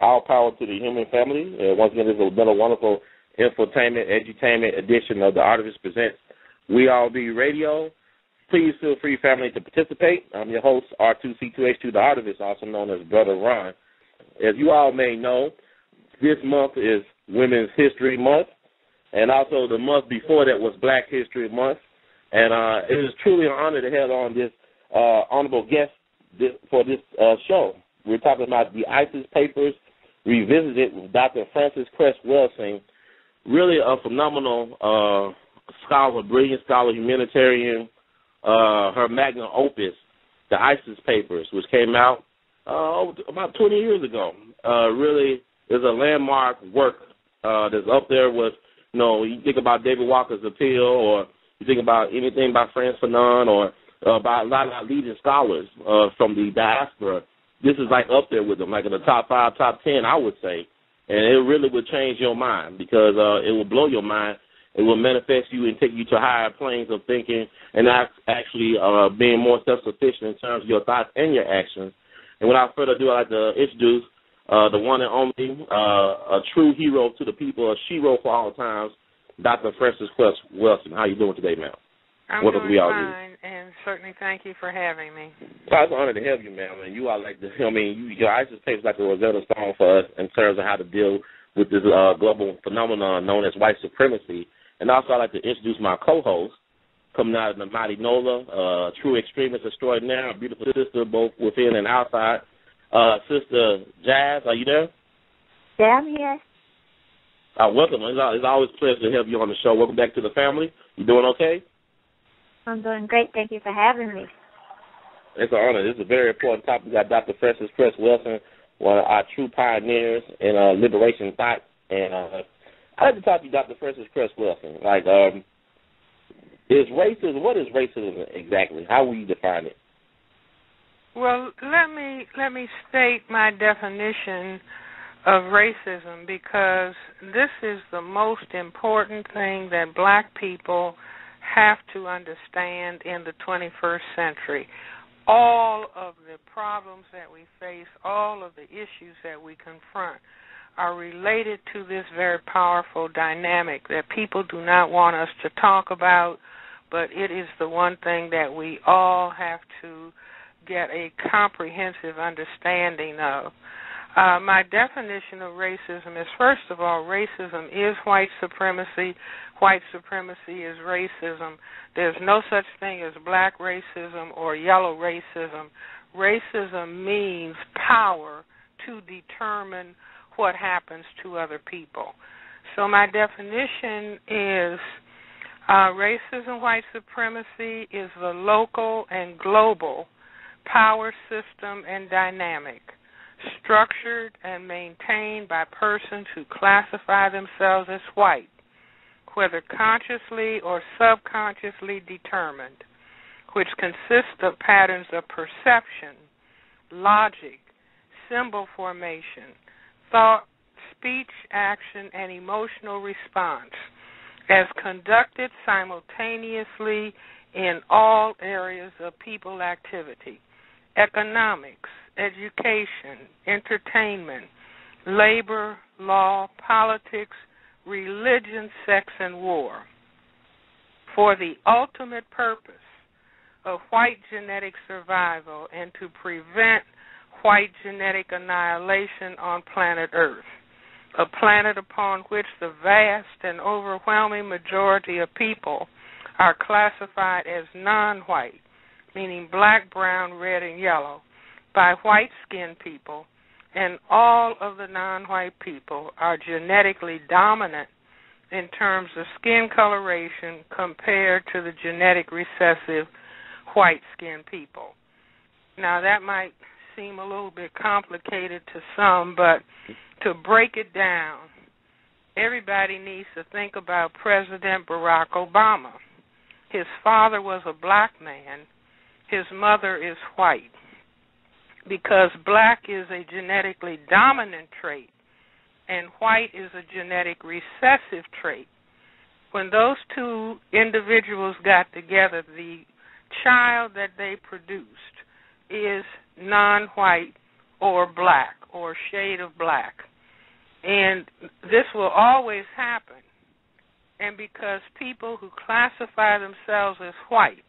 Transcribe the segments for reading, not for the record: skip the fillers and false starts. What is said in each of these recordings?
All power to the human family. Once again, this has been a wonderful infotainment, edutainment edition of the Artivist Presents We All Be Radio. Please feel free, family, to participate. I'm your host, R2C2H2, the Artivist, also known as Brother Ron. As you all may know, this month is Women's History Month, and also the month before that was Black History Month. And it is truly an honor to have on this honorable guest for this show. We're talking about the Yssis Papers Revisited with Dr. Frances Cress Welsing. Really a phenomenal scholar, brilliant scholar, humanitarian. Her magnum opus, the Yssis Papers, which came out about 20 years ago, really is a landmark work that's up there with, you think about David Walker's Appeal, or you think about anything by Frantz Fanon, or by a lot of leading scholars from the diaspora. This is like up there with them, like in the top 5, top 10, I would say. And it really would change your mind because it will blow your mind. It will manifest you and take you to higher planes of thinking and actually being more self-sufficient in terms of your thoughts and your actions. And without further ado, I'd like to introduce the one and only, a true hero to the people, a shero for all times, Dr. Frances Cress Welsing. How you doing today, ma'am? I'm doing fine, and certainly thank you for having me. Well, it's an honor to have you, ma'am. And you are like your Yssis Papers like a Rosetta Stone for us in terms of how to deal with this global phenomenon known as white supremacy. And also I'd like to introduce my co-host, coming out of the mighty NOLA, true extremist extraordinaire, a beautiful sister both within and outside. Sister Jazz, are you there? Yeah, I'm here. Welcome. It's always a pleasure to have you on the show. Welcome back to the family. You doing okay? I'm doing great. Thank you for having me. It's an honor. This is a very important topic. We got Dr. Frances Cress Welsing, one of our true pioneers in liberation thought. And I'd like to talk to you, Dr. Frances Cress Welsing. Like, what is racism exactly? How will you define it? Well, let me state my definition of racism, because this is the most important thing that black people have to understand in the 21st century. All of the problems that we face, all of the issues that we confront are related to this very powerful dynamic that people do not want us to talk about, but it is the one thing that we all have to get a comprehensive understanding of. My definition of racism is, first of all, racism is white supremacy. White supremacy is racism. There's no such thing as black racism or yellow racism. Racism means power to determine what happens to other people. So my definition is racism, white supremacy is the local and global power system and dynamic, structured and maintained by persons who classify themselves as white, whether consciously or subconsciously determined, which consists of patterns of perception, logic, symbol formation, thought, speech, action, and emotional response, as conducted simultaneously in all areas of people activity: economics, education, entertainment, labor, law, politics, religion, sex, and war, for the ultimate purpose of white genetic survival and to prevent white genetic annihilation on planet Earth, a planet upon which the vast and overwhelming majority of people are classified as non-white, meaning black, brown, red, and yellow, by white-skinned people, and all of the non-white people are genetically dominant in terms of skin coloration compared to the genetic recessive white-skinned people. Now, that might seem a little bit complicated to some, but to break it down, everybody needs to think about President Barack Obama. His father was a black man. His mother is white. Because black is a genetically dominant trait and white is a genetic recessive trait, when those two individuals got together, the child that they produced is non-white or black or shade of black. And this will always happen. And because people who classify themselves as white,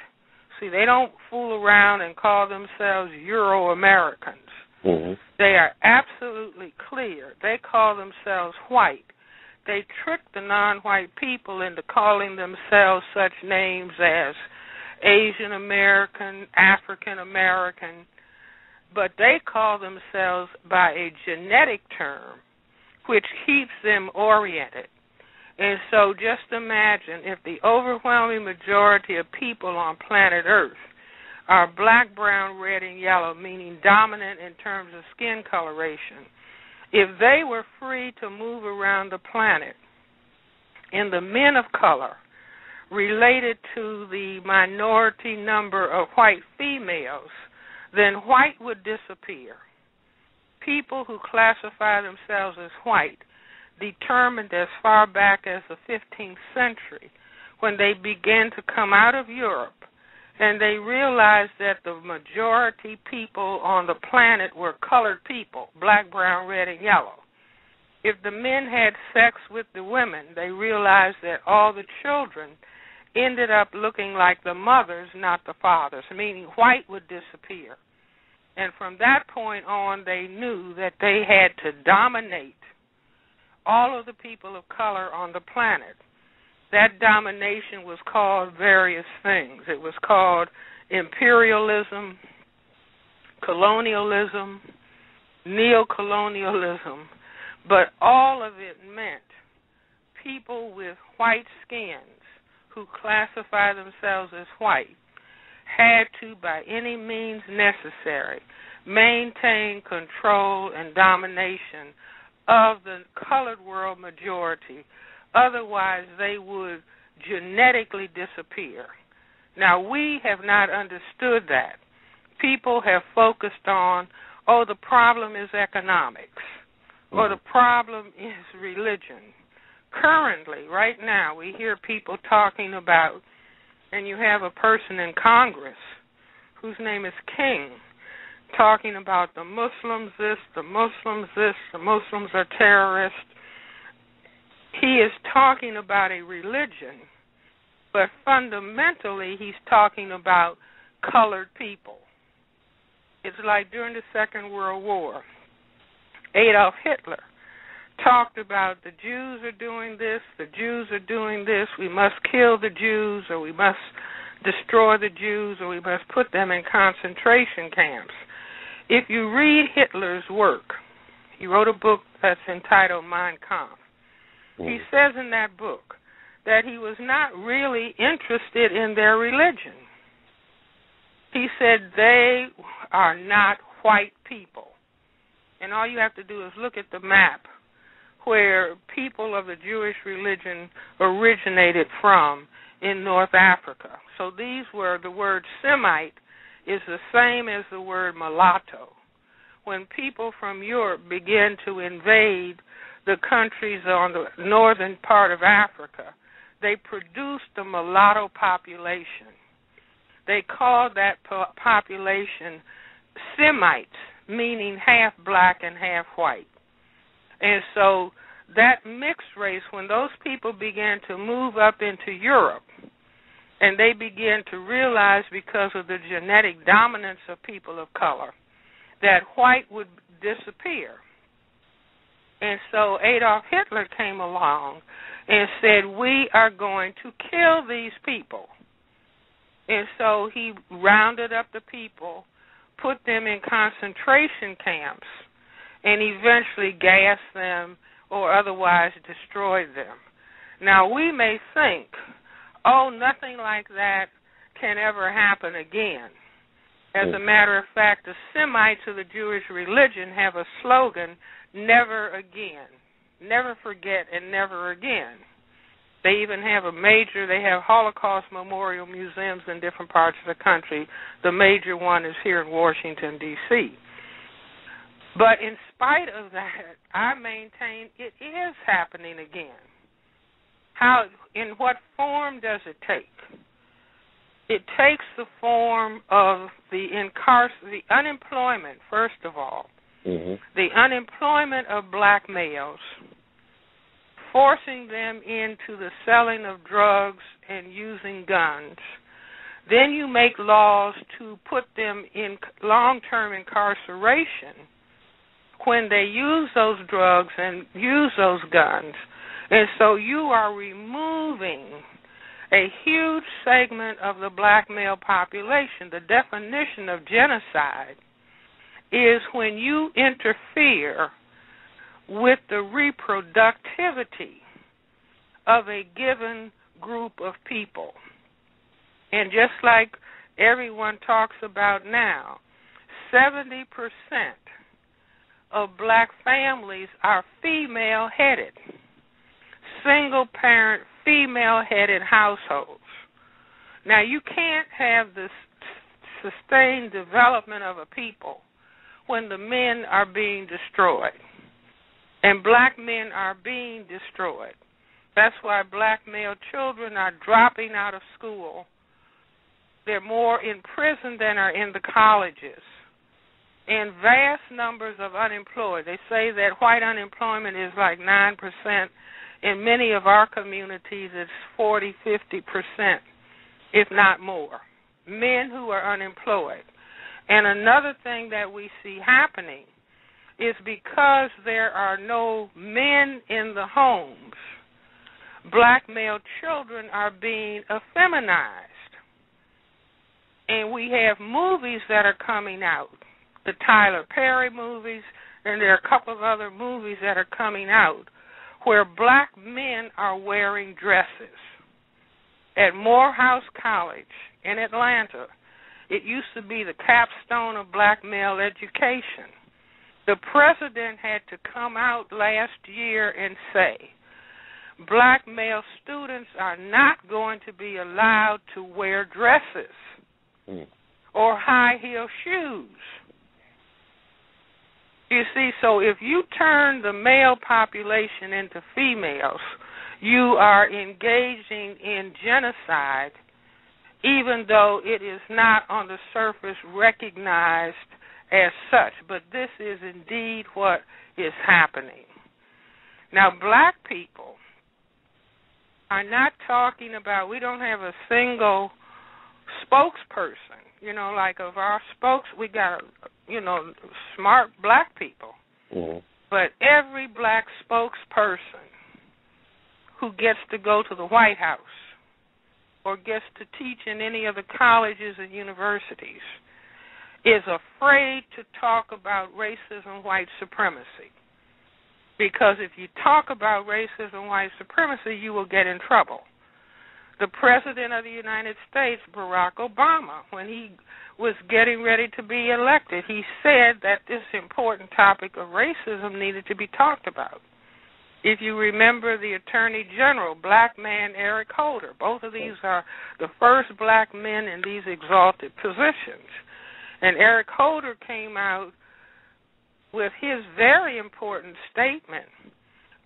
see, they don't fool around and call themselves Euro-Americans. Mm-hmm. They are absolutely clear. They call themselves white. They trick the non-white people into calling themselves such names as Asian American, African American, but they call themselves by a genetic term which keeps them oriented. And so just imagine if the overwhelming majority of people on planet Earth are black, brown, red, and yellow, meaning dominant in terms of skin coloration, if they were free to move around the planet and the men of color related to the minority number of white females, then white would disappear. People who classify themselves as white determined as far back as the 15th century when they began to come out of Europe and they realized that the majority people on the planet were colored people, black, brown, red, and yellow. If the men had sex with the women, they realized that all the children ended up looking like the mothers, not the fathers, meaning white would disappear. And from that point on, they knew that they had to dominate all of the people of color on the planet. That domination was called various things. It was called imperialism, colonialism, neocolonialism, but all of it meant people with white skins who classify themselves as white had to, by any means necessary, maintain control and domination of the colored world majority. Otherwise, they would genetically disappear. Now, we have not understood that. People have focused on, the problem is economics, or the problem is religion. Currently, right now, we hear people talking about, and you have a person in Congress whose name is King, talking about the Muslims this, the Muslims this, the Muslims are terrorists. He is talking about a religion, but fundamentally he's talking about colored people. It's like during the Second World War, Adolf Hitler talked about the Jews are doing this, the Jews are doing this, we must kill the Jews, or we must destroy the Jews, or we must put them in concentration camps. If you read Hitler's work, he wrote a book that's entitled Mein Kampf. He says in that book that he was not really interested in their religion. He said they are not white people. And all you have to do is look at the map where people of the Jewish religion originated from in North Africa. So these were, the word Semite is the same as the word mulatto. When people from Europe began to invade the countries on the northern part of Africa, they produced a mulatto population. They called that population Semites, meaning half black and half white. And so that mixed race, when those people began to move up into Europe, and they began to realize because of the genetic dominance of people of color that white would disappear. And so Adolf Hitler came along and said, we are going to kill these people. And so he rounded up the people, put them in concentration camps, and eventually gassed them or otherwise destroyed them. Now, we may think, nothing like that can ever happen again. As a matter of fact, the Semites of the Jewish religion have a slogan, never again, never forget and never again. They even have they have Holocaust memorial museums in different parts of the country. The major one is here in Washington, D.C. But in spite of that, I maintain it is happening again. How, in what form does it take? It takes the form of the unemployment, first of all, the unemployment of black males, forcing them into the selling of drugs and using guns. Then you make laws to put them in long-term incarceration when they use those drugs and use those guns. And so you are removing a huge segment of the black male population. The definition of genocide is when you interfere with the reproductivity of a given group of people. And just like everyone talks about now, 70% of black families are female-headed, single-parent, female-headed households. Now, you can't have the sustained development of a people when the men are being destroyed, and black men are being destroyed. That's why black male children are dropping out of school. They're more in prison than are in the colleges. And vast numbers of unemployed. They say that white unemployment is like 9%. In many of our communities, it's 40, 50%, if not more. Men who are unemployed. And another thing that we see happening is because there are no men in the homes, black male children are being effeminized. And we have movies that are coming out, the Tyler Perry movies, and there are a couple of other movies that are coming out where black men are wearing dresses. At Morehouse College in Atlanta, it used to be the capstone of black male education. The president had to come out last year and say, black male students are not going to be allowed to wear dresses or high-heel shoes. You see, so if you turn the male population into females, you are engaging in genocide, even though it is not on the surface recognized as such. But this is indeed what is happening. Now, black people are not talking about, we don't have a single spokesperson, like of our spokes, we got, smart black people. But every black spokesperson who gets to go to the White House or gets to teach in any of the colleges and universities is afraid to talk about racism, white supremacy. Because if you talk about racism, white supremacy, you will get in trouble. The President of the United States, Barack Obama, when he was getting ready to be elected, he said that this important topic of racism needed to be talked about. If you remember the Attorney General, black man Eric Holder, both of these are the first black men in these exalted positions. And Eric Holder came out with his very important statement,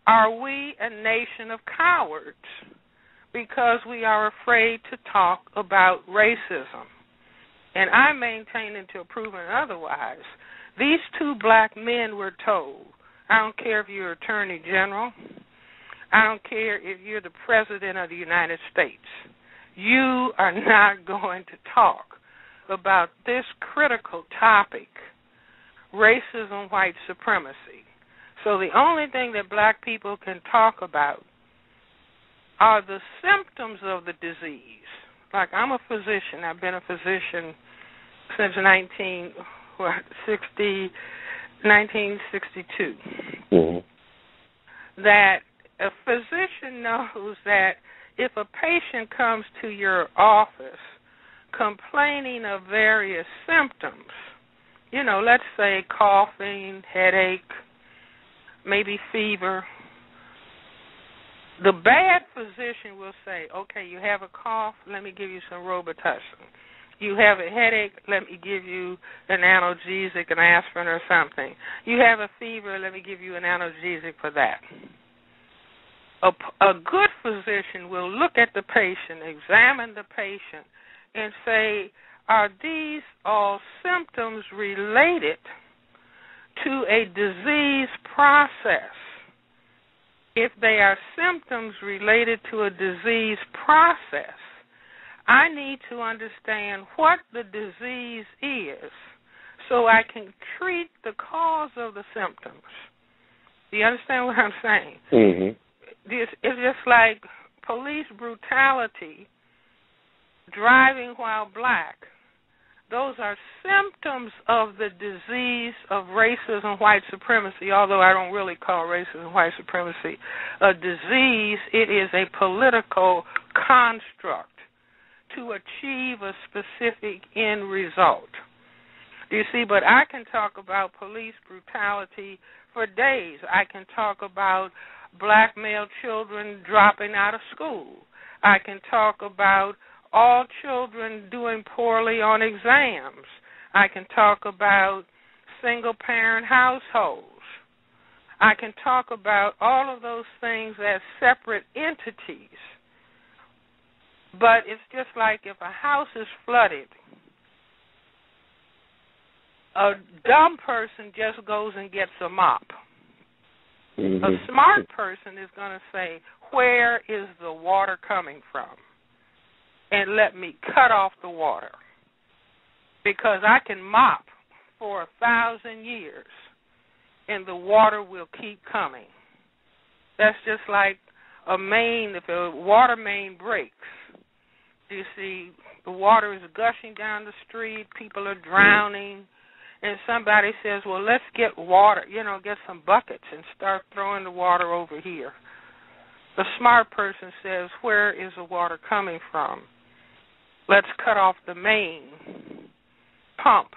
are we a nation of cowards because we are afraid to talk about racism? And I maintain until proven otherwise, these two black men were told, I don't care if you're Attorney General, I don't care if you're the President of the United States, you are not going to talk about this critical topic, racism, white supremacy. So the only thing that black people can talk about are the symptoms of the disease. Like, I'm a physician. I've been a physician since 1962. That a physician knows that if a patient comes to your office complaining of various symptoms, let's say coughing, headache, maybe fever, the bad physician will say, okay, you have a cough, let me give you some Robitussin. You have a headache, let me give you an analgesic, an aspirin or something. You have a fever, let me give you an analgesic for that. A good physician will look at the patient, examine the patient, and say, are these all symptoms related to a disease process. If they are symptoms related to a disease process, I need to understand what the disease is so I can treat the cause of the symptoms. Do you understand what I'm saying? Mm-hmm. It's just like police brutality, driving while black. Those are symptoms of the disease of racism, white supremacy, although I don't really call racism, white supremacy a disease. It is a political construct to achieve a specific end result. Do you see? But I can talk about police brutality for days. I can talk about black male children dropping out of school. I can talk about all children doing poorly on exams. I can talk about single-parent households. I can talk about all of those things as separate entities. But it's just like if a house is flooded, a dumb person just goes and gets a mop. Mm-hmm. A smart person is going to say, where is the water coming from? And let me cut off the water. Because I can mop for 1,000 years and the water will keep coming. That's just like a main, if a water main breaks. You see, the water is gushing down the street, people are drowning, and somebody says, well, let's get water, get some buckets and start throwing the water over here. The smart person says, where is the water coming from? Let's cut off the main pump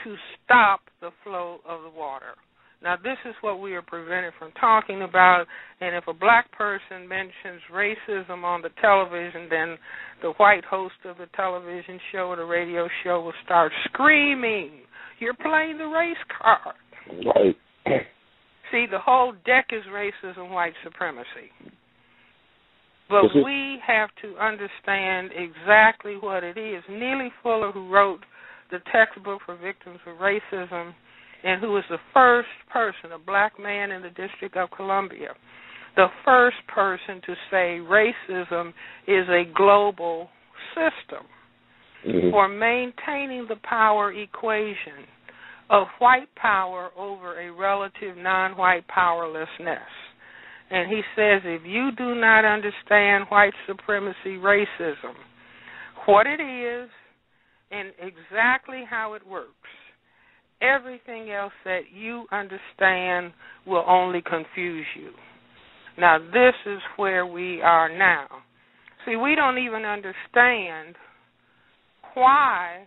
to stop the flow of the water. Now, this is what we are prevented from talking about, and if a black person mentions racism on the television, then the white host of the television show or the radio show will start screaming, you're playing the race card. Right. See, the whole deck is racism, white supremacy. But we have to understand exactly what it is. Neely Fuller, who wrote the textbook for victims of racism, and who was the first person, a black man in the District of Columbia, the first person to say racism is a global system for maintaining the power equation of white power over a relative non-white powerlessness. And he says, if you do not understand white supremacy racism, what it is and exactly how it works, everything else that you understand will only confuse you. Now, this is where we are now. See, we don't even understand why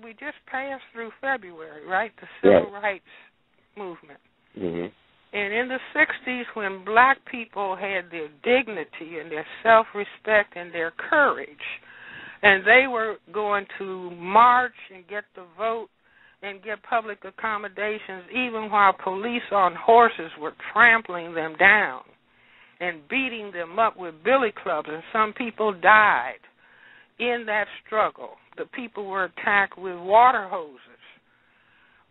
we just passed through February, right? The Civil Rights Movement. Mm-hmm. And in the 60s, when black people had their dignity and their self-respect and their courage, and they were going to march and get the vote and get public accommodations, even while police on horses were trampling them down and beating them up with billy clubs, and some people died in that struggle. The people were attacked with water hoses.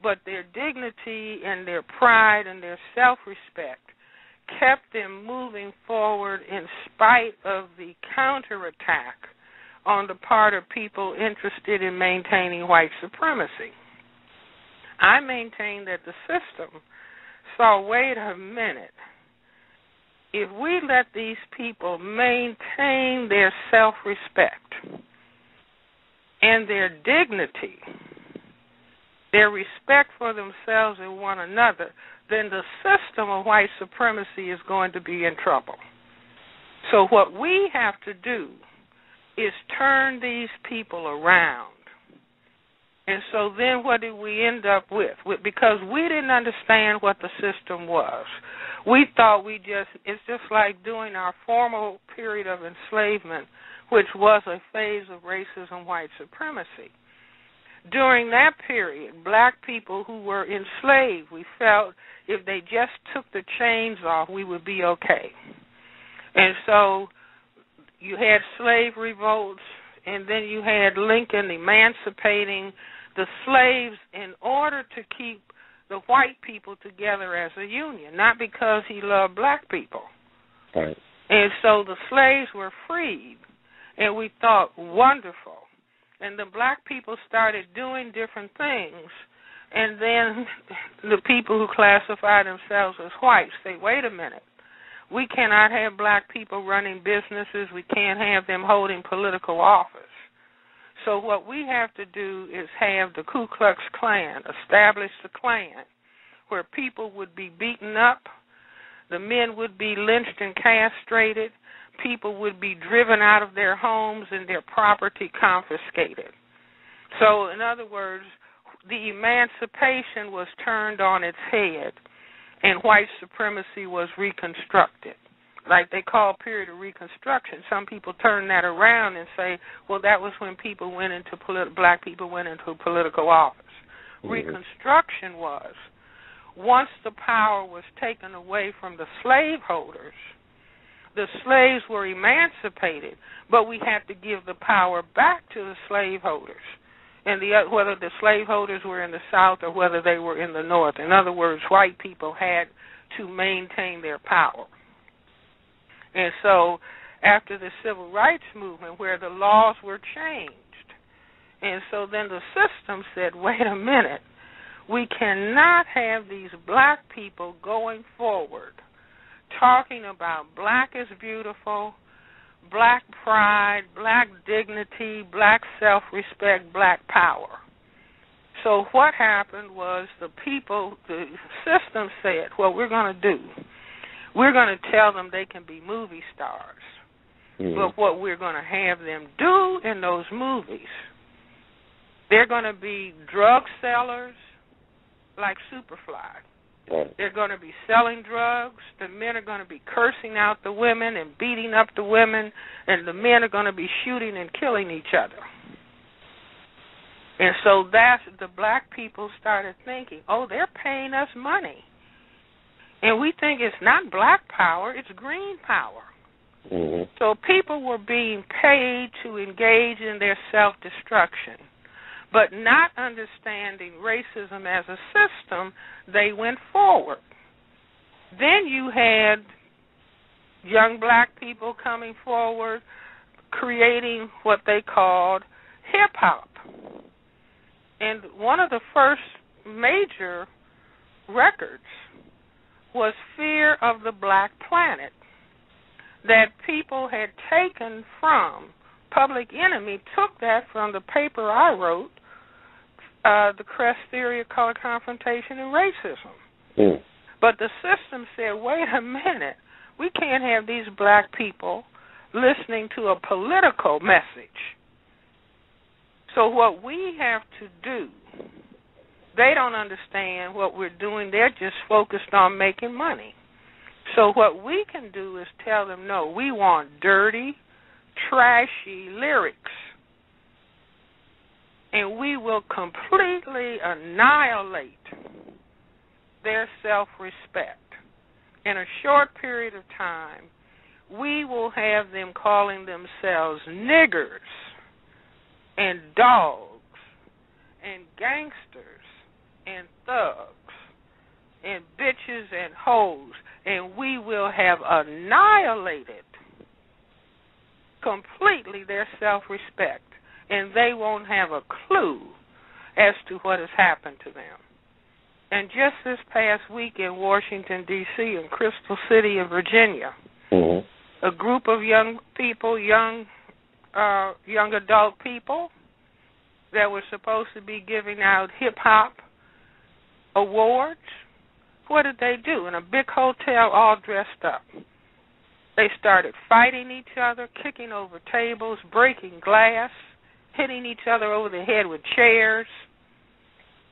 But their dignity and their pride and their self-respect kept them moving forward in spite of the counterattack on the part of people interested in maintaining white supremacy. I maintain that the system saw, wait a minute, if we let these people maintain their self-respect and their dignity, their respect for themselves and one another, then the system of white supremacy is going to be in trouble. So what we have to do is turn these people around. And so then what did we end up with? Because we didn't understand what the system was. We thought it's just like doing our formal period of enslavement, which was a phase of racism, white supremacy. During that period, black people who were enslaved, we felt if they just took the chains off, we would be okay. And so you had slave revolts, and then you had Lincoln emancipating the slaves in order to keep the white people together as a union, not because he loved black people. Right. And so the slaves were freed, and we thought, wonderful. And the black people started doing different things, and then the people who classify themselves as whites say, wait a minute, we cannot have black people running businesses, we can't have them holding political office. So what we have to do is have the Ku Klux Klan, establish the Klan, where people would be beaten up, the men would be lynched and castrated, people would be driven out of their homes and their property confiscated. So, in other words, the emancipation was turned on its head, and white supremacy was reconstructed. Like they call period of Reconstruction. Some people turn that around and say, well, that was when people went into black people went into political office. Mm-hmm. Reconstruction was once the power was taken away from the slaveholders, the slaves were emancipated, but we had to give the power back to the slaveholders, and whether the slaveholders were in the South or whether they were in the North. In other words, white people had to maintain their power. And so after the Civil Rights Movement, where the laws were changed, and so then the system said, wait a minute, we cannot have these black people going forward talking about black is beautiful, black pride, black dignity, black self-respect, black power. So what happened was the system said, what we're going to do, we're going to tell them they can be movie stars. Mm-hmm. But what we're going to have them do in those movies, they're going to be drug sellers like Superfly. Right. They're going to be selling drugs. The men are going to be cursing out the women and beating up the women, and the men are going to be shooting and killing each other. And so the black people started thinking, oh, they're paying us money. And we think it's not black power, it's green power. Mm-hmm. So people were being paid to engage in their self-destruction. But not understanding racism as a system, they went forward. Then you had young black people coming forward, creating what they called hip-hop. And one of the first major records was Fear of the Black Planet, that people had taken from Public Enemy, took that from the paper I wrote, the Cress Theory of Color Confrontation and Racism. Mm. But the system said, wait a minute, we can't have these black people listening to a political message. So what we have to do, they don't understand what we're doing. They're just focused on making money. So what we can do is tell them, no, we want dirty, trashy lyrics. And we will completely annihilate their self-respect. In a short period of time, we will have them calling themselves niggers and dogs and gangsters and thugs and bitches and hoes, and we will have annihilated completely their self-respect, and they won't have a clue as to what has happened to them. And just this past week in Washington, D.C., in Crystal City of Virginia, mm-hmm. a group of young people, young adult people that were supposed to be giving out hip-hop awards, what did they do? In a big hotel, all dressed up. They started fighting each other, kicking over tables, breaking glass, hitting each other over the head with chairs.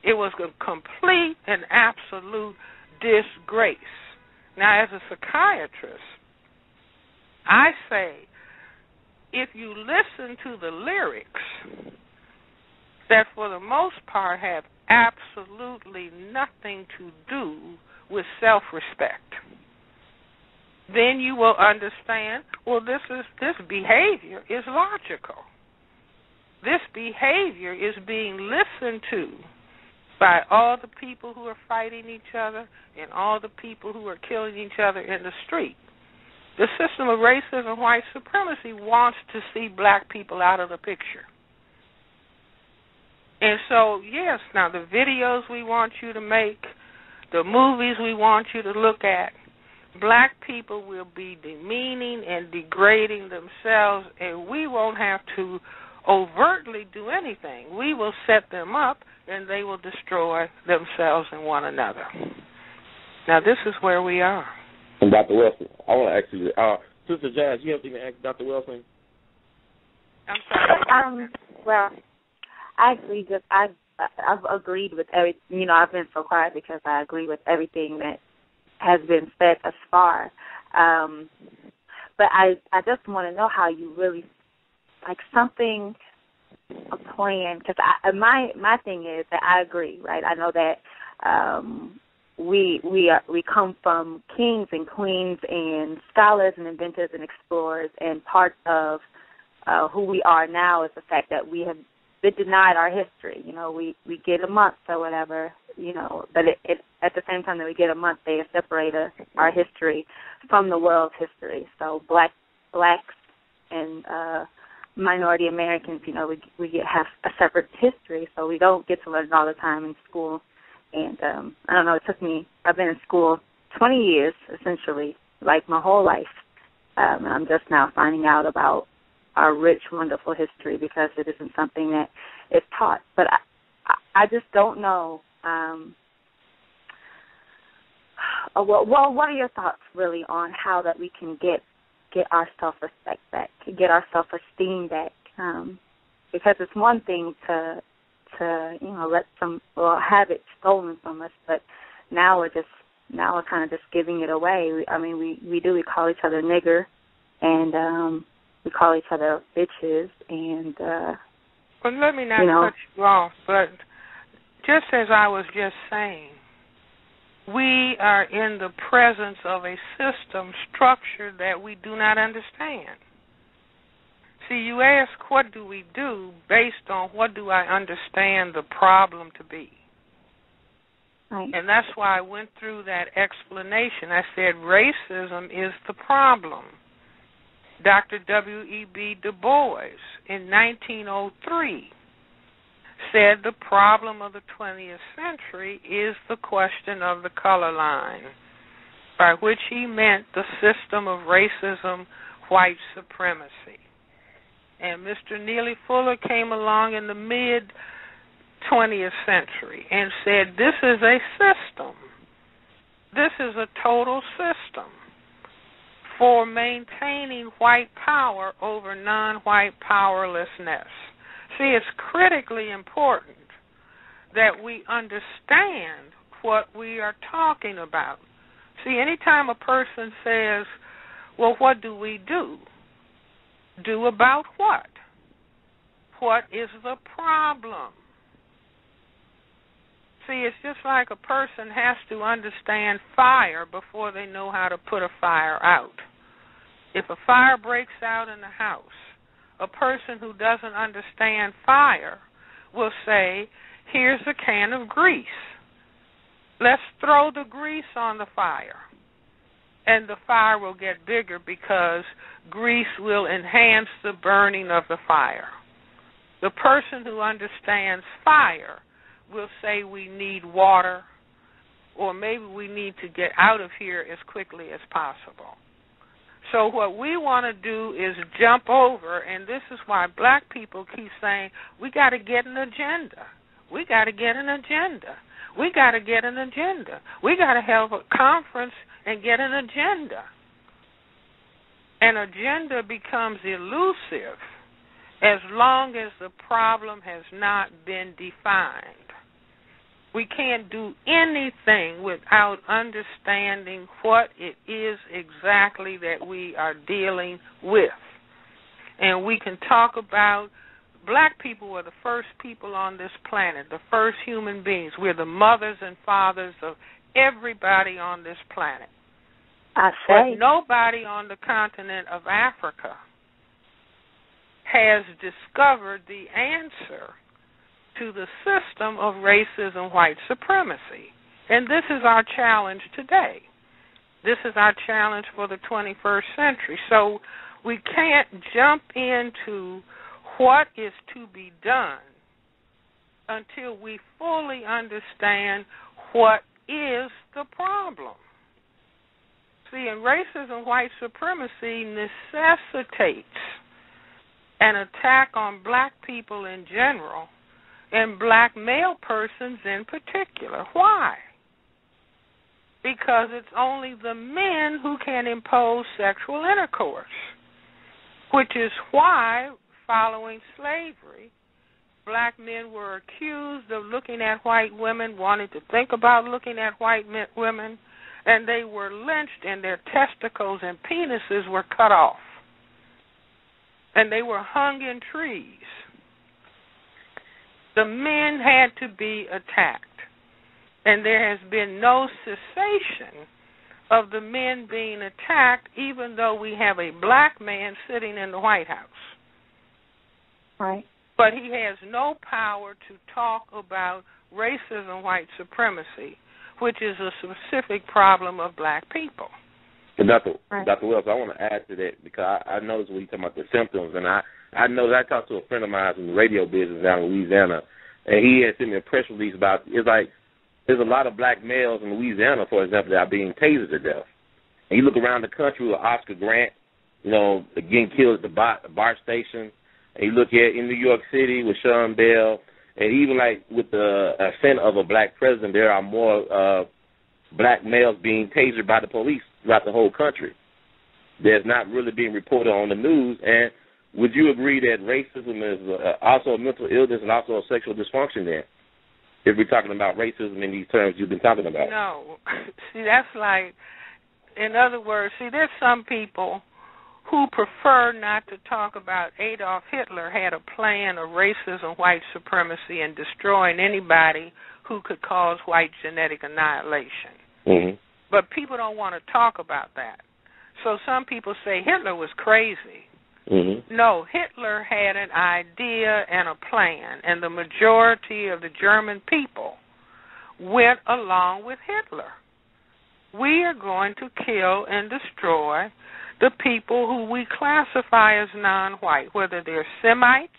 It was a complete and absolute disgrace. Now, as a psychiatrist, I say, if you listen to the lyrics that for the most part have absolutely nothing to do with self-respect, then you will understand, well, this behavior is logical. this behavior is being listened to by all the people who are fighting each other and all the people who are killing each other in the street. The system of racism and white supremacy wants to see black people out of the picture. And so, yes, now the videos we want you to make, the movies we want you to look at, black people will be demeaning and degrading themselves, and we won't have to overtly do anything. We will set them up, and they will destroy themselves and one another. Now, this is where we are. And Dr. Welsing, I want to ask you, Sister Jazz, you have anything to ask Dr. Welsing? I'm sorry. Well, actually, I've agreed with everything. I've been so quiet because I agree with everything that has been said thus far. But I just want to know how you really, like, something, a plan, because my thing is that I agree, right? I know that we come from kings and queens and scholars and inventors and explorers, and part of who we are now is the fact that we have been denied our history. We get a month or whatever, but it at the same time that we get a month, they separate our history from the world's history. So blacks and minority Americans, we have a separate history, so we don't get to learn it all the time in school. And I don't know, I've been in school 20 years, essentially, like my whole life. And I'm just now finding out about our rich, wonderful history because it isn't something that is taught. But I just don't know. Well, what are your thoughts really on how that we can get our self-respect back, get our self-esteem back? Because it's one thing to have it stolen from us, but now we're kind of just giving it away. We call each other nigger, and we call each other bitches, and well, let me not cut you off, but just as I was just saying, we are in the presence of a system structure that we do not understand. See, you ask, what do we do based on what do I understand the problem to be? Right. And that's why I went through that explanation. I said racism is the problem. Dr. W.E.B. Du Bois in 1903 said the problem of the 20th century is the question of the color line, by which he meant the system of racism, white supremacy. And Mr. Neely Fuller came along in the mid-20th century and said, this is a system. This is a total system for maintaining white power over non-white powerlessness. See, it's critically important that we understand what we are talking about. See, anytime a person says, well, what do we do? Do about what? What is the problem? See, it's just like a person has to understand fire before they know how to put a fire out. If a fire breaks out in the house, a person who doesn't understand fire will say, here's a can of grease. Let's throw the grease on the fire. And the fire will get bigger because grease will enhance the burning of the fire. The person who understands fire will say we need water, or maybe we need to get out of here as quickly as possible. So what we want to do is jump over, and this is why black people keep saying, we got to get an agenda. We got to get an agenda. We got to get an agenda. We got to have a conference and get an agenda. An agenda becomes elusive as long as the problem has not been defined. We can't do anything without understanding what it is exactly that we are dealing with. And we can talk about black people were the first people on this planet, the first human beings. We're the mothers and fathers of everybody on this planet. I say. But nobody on the continent of Africa has discovered the answer to the system of racism, white supremacy. And this is our challenge today. This is our challenge for the 21st century. So we can't jump into what is to be done until we fully understand what is the problem. See, and racism, white supremacy necessitates an attack on black people in general and black male persons in particular. Why? Because it's only the men who can impose sexual intercourse, which is why, following slavery, black men were accused of looking at white women, wanted to think about looking at white women, and they were lynched and their testicles and penises were cut off. And they were hung in trees. The men had to be attacked. And there has been no cessation of the men being attacked, even though we have a black man sitting in the White House. Right. But he has no power to talk about racism, white supremacy, which is a specific problem of black people. Dr. Wells, I want to add to that because I noticed when you talking about the symptoms, and I know that I talked to a friend of mine in the radio business down in Louisiana, and he had sent me a press release about, it's like, there's a lot of black males in Louisiana, for example, that are being tasered to death. And you look around the country with Oscar Grant, getting killed at the BART station. And you look at in New York City with Sean Bell, and even like with the ascent of a black president, there are more black males being tasered by the police throughout the whole country. That's not really being reported on the news. And would you agree that racism is also a mental illness and also a sexual dysfunction then, if we're talking about racism in these terms you've been talking about? No. See, that's like, in other words, there's some people who prefer not to talk about Adolf Hitler had a plan of racism, white supremacy, and destroying anybody who could cause white genetic annihilation. Mm-hmm. But people don't want to talk about that. So some people say Hitler was crazy. Mm-hmm. No, Hitler had an idea and a plan, and the majority of the German people went along with Hitler. We are going to kill and destroy the people who we classify as non-white, whether they're Semites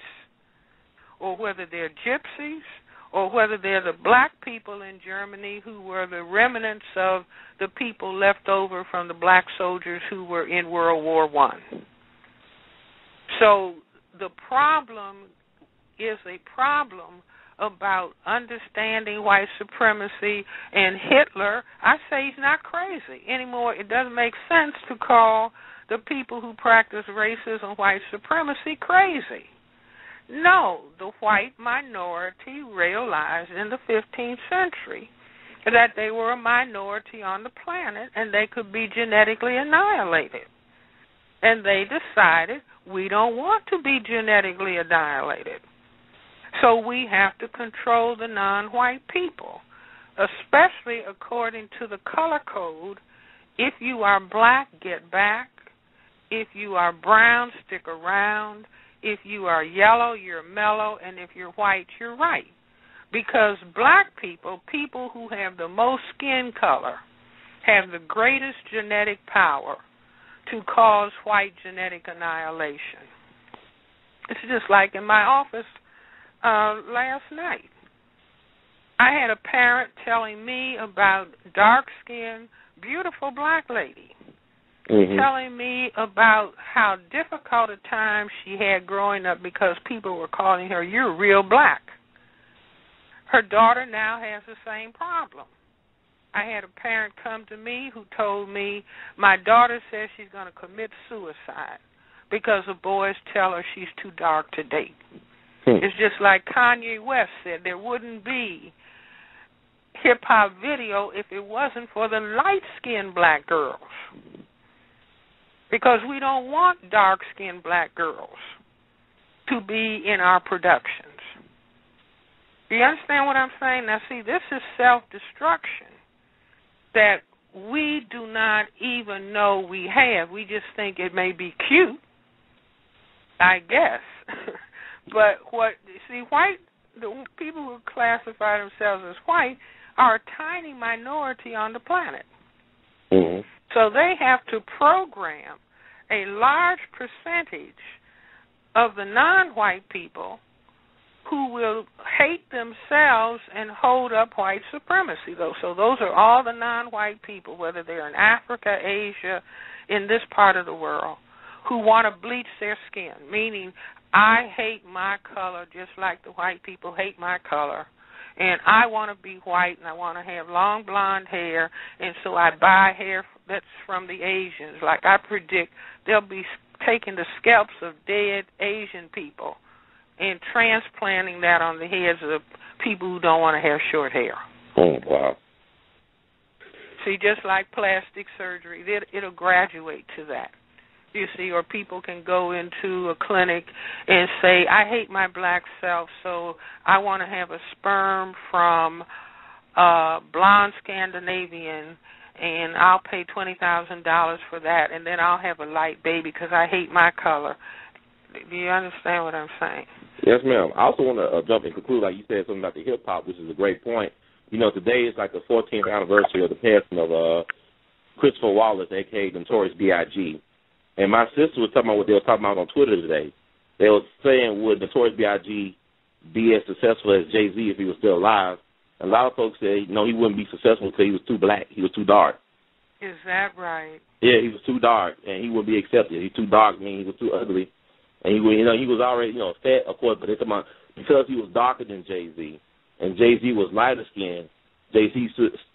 or whether they're Gypsies or whether they're the black people in Germany who were the remnants of the people left over from the black soldiers who were in World War I. So the problem is a problem about understanding white supremacy, and Hitler, I say he's not crazy anymore. It doesn't make sense to call the people who practice racism, white supremacy, crazy. No, the white minority realized in the 15th century that they were a minority on the planet and they could be genetically annihilated. And they decided, we don't want to be genetically annihilated. So we have to control the non-white people, especially according to the color code. If you are black, get back. If you are brown, stick around. If you are yellow, you're mellow. And if you're white, you're right. Because black people, people who have the most skin color, have the greatest genetic power to cause white genetic annihilation. It's just like in my office last night. I had a parent telling me about dark-skinned, beautiful black lady, telling me about how difficult a time she had growing up because people were calling her, you're real black. Her daughter now has the same problem. I had a parent come to me who told me, my daughter says she's going to commit suicide because the boys tell her she's too dark to date. It's just like Kanye West said, there wouldn't be hip-hop video if it wasn't for the light-skinned black girls. Because we don't want dark-skinned black girls to be in our productions. Do you understand what I'm saying? Now, see, this is self-destruction that we do not even know we have. We just think it may be cute, I guess. the people who classify themselves as white are a tiny minority on the planet. Mm-hmm. So they have to program a large percentage of the non-white people who will hate themselves and hold up white supremacy. So those are all the non-white people, whether they're in Africa, Asia, in this part of the world, who want to bleach their skin, meaning I hate my color just like the white people hate my color. And I want to be white, and I want to have long blonde hair, and so I buy hair that's from the Asians. Like I predict they'll be taking the scalps of dead Asian people and transplanting that on the heads of people who don't want to have short hair. Oh, wow. See, just like plastic surgery, it'll graduate to that. You see, or people can go into a clinic and say, I hate my black self, so I want to have a sperm from blonde Scandinavian, and I'll pay $20,000 for that, and then I'll have a light baby because I hate my color. Do you understand what I'm saying? Yes, ma'am. I also want to jump and conclude, like you said, something about the hip-hop, which is a great point. You know, today is like the 14th anniversary of the passing of Christopher Wallace, a.k.a. Notorious B.I.G., and my sister was talking about what they were talking about on Twitter today. They were saying, would Notorious B.I.G. be as successful as Jay-Z if he was still alive? And a lot of folks say, no, he wouldn't be successful because he was too black. He was too dark. Is that right? Yeah, he was too dark, and he wouldn't be accepted. He's too dark, meaning he was too ugly. And he was already, fat, of course, but they're talking about because he was darker than Jay-Z, and Jay-Z was lighter skinned, Jay-Z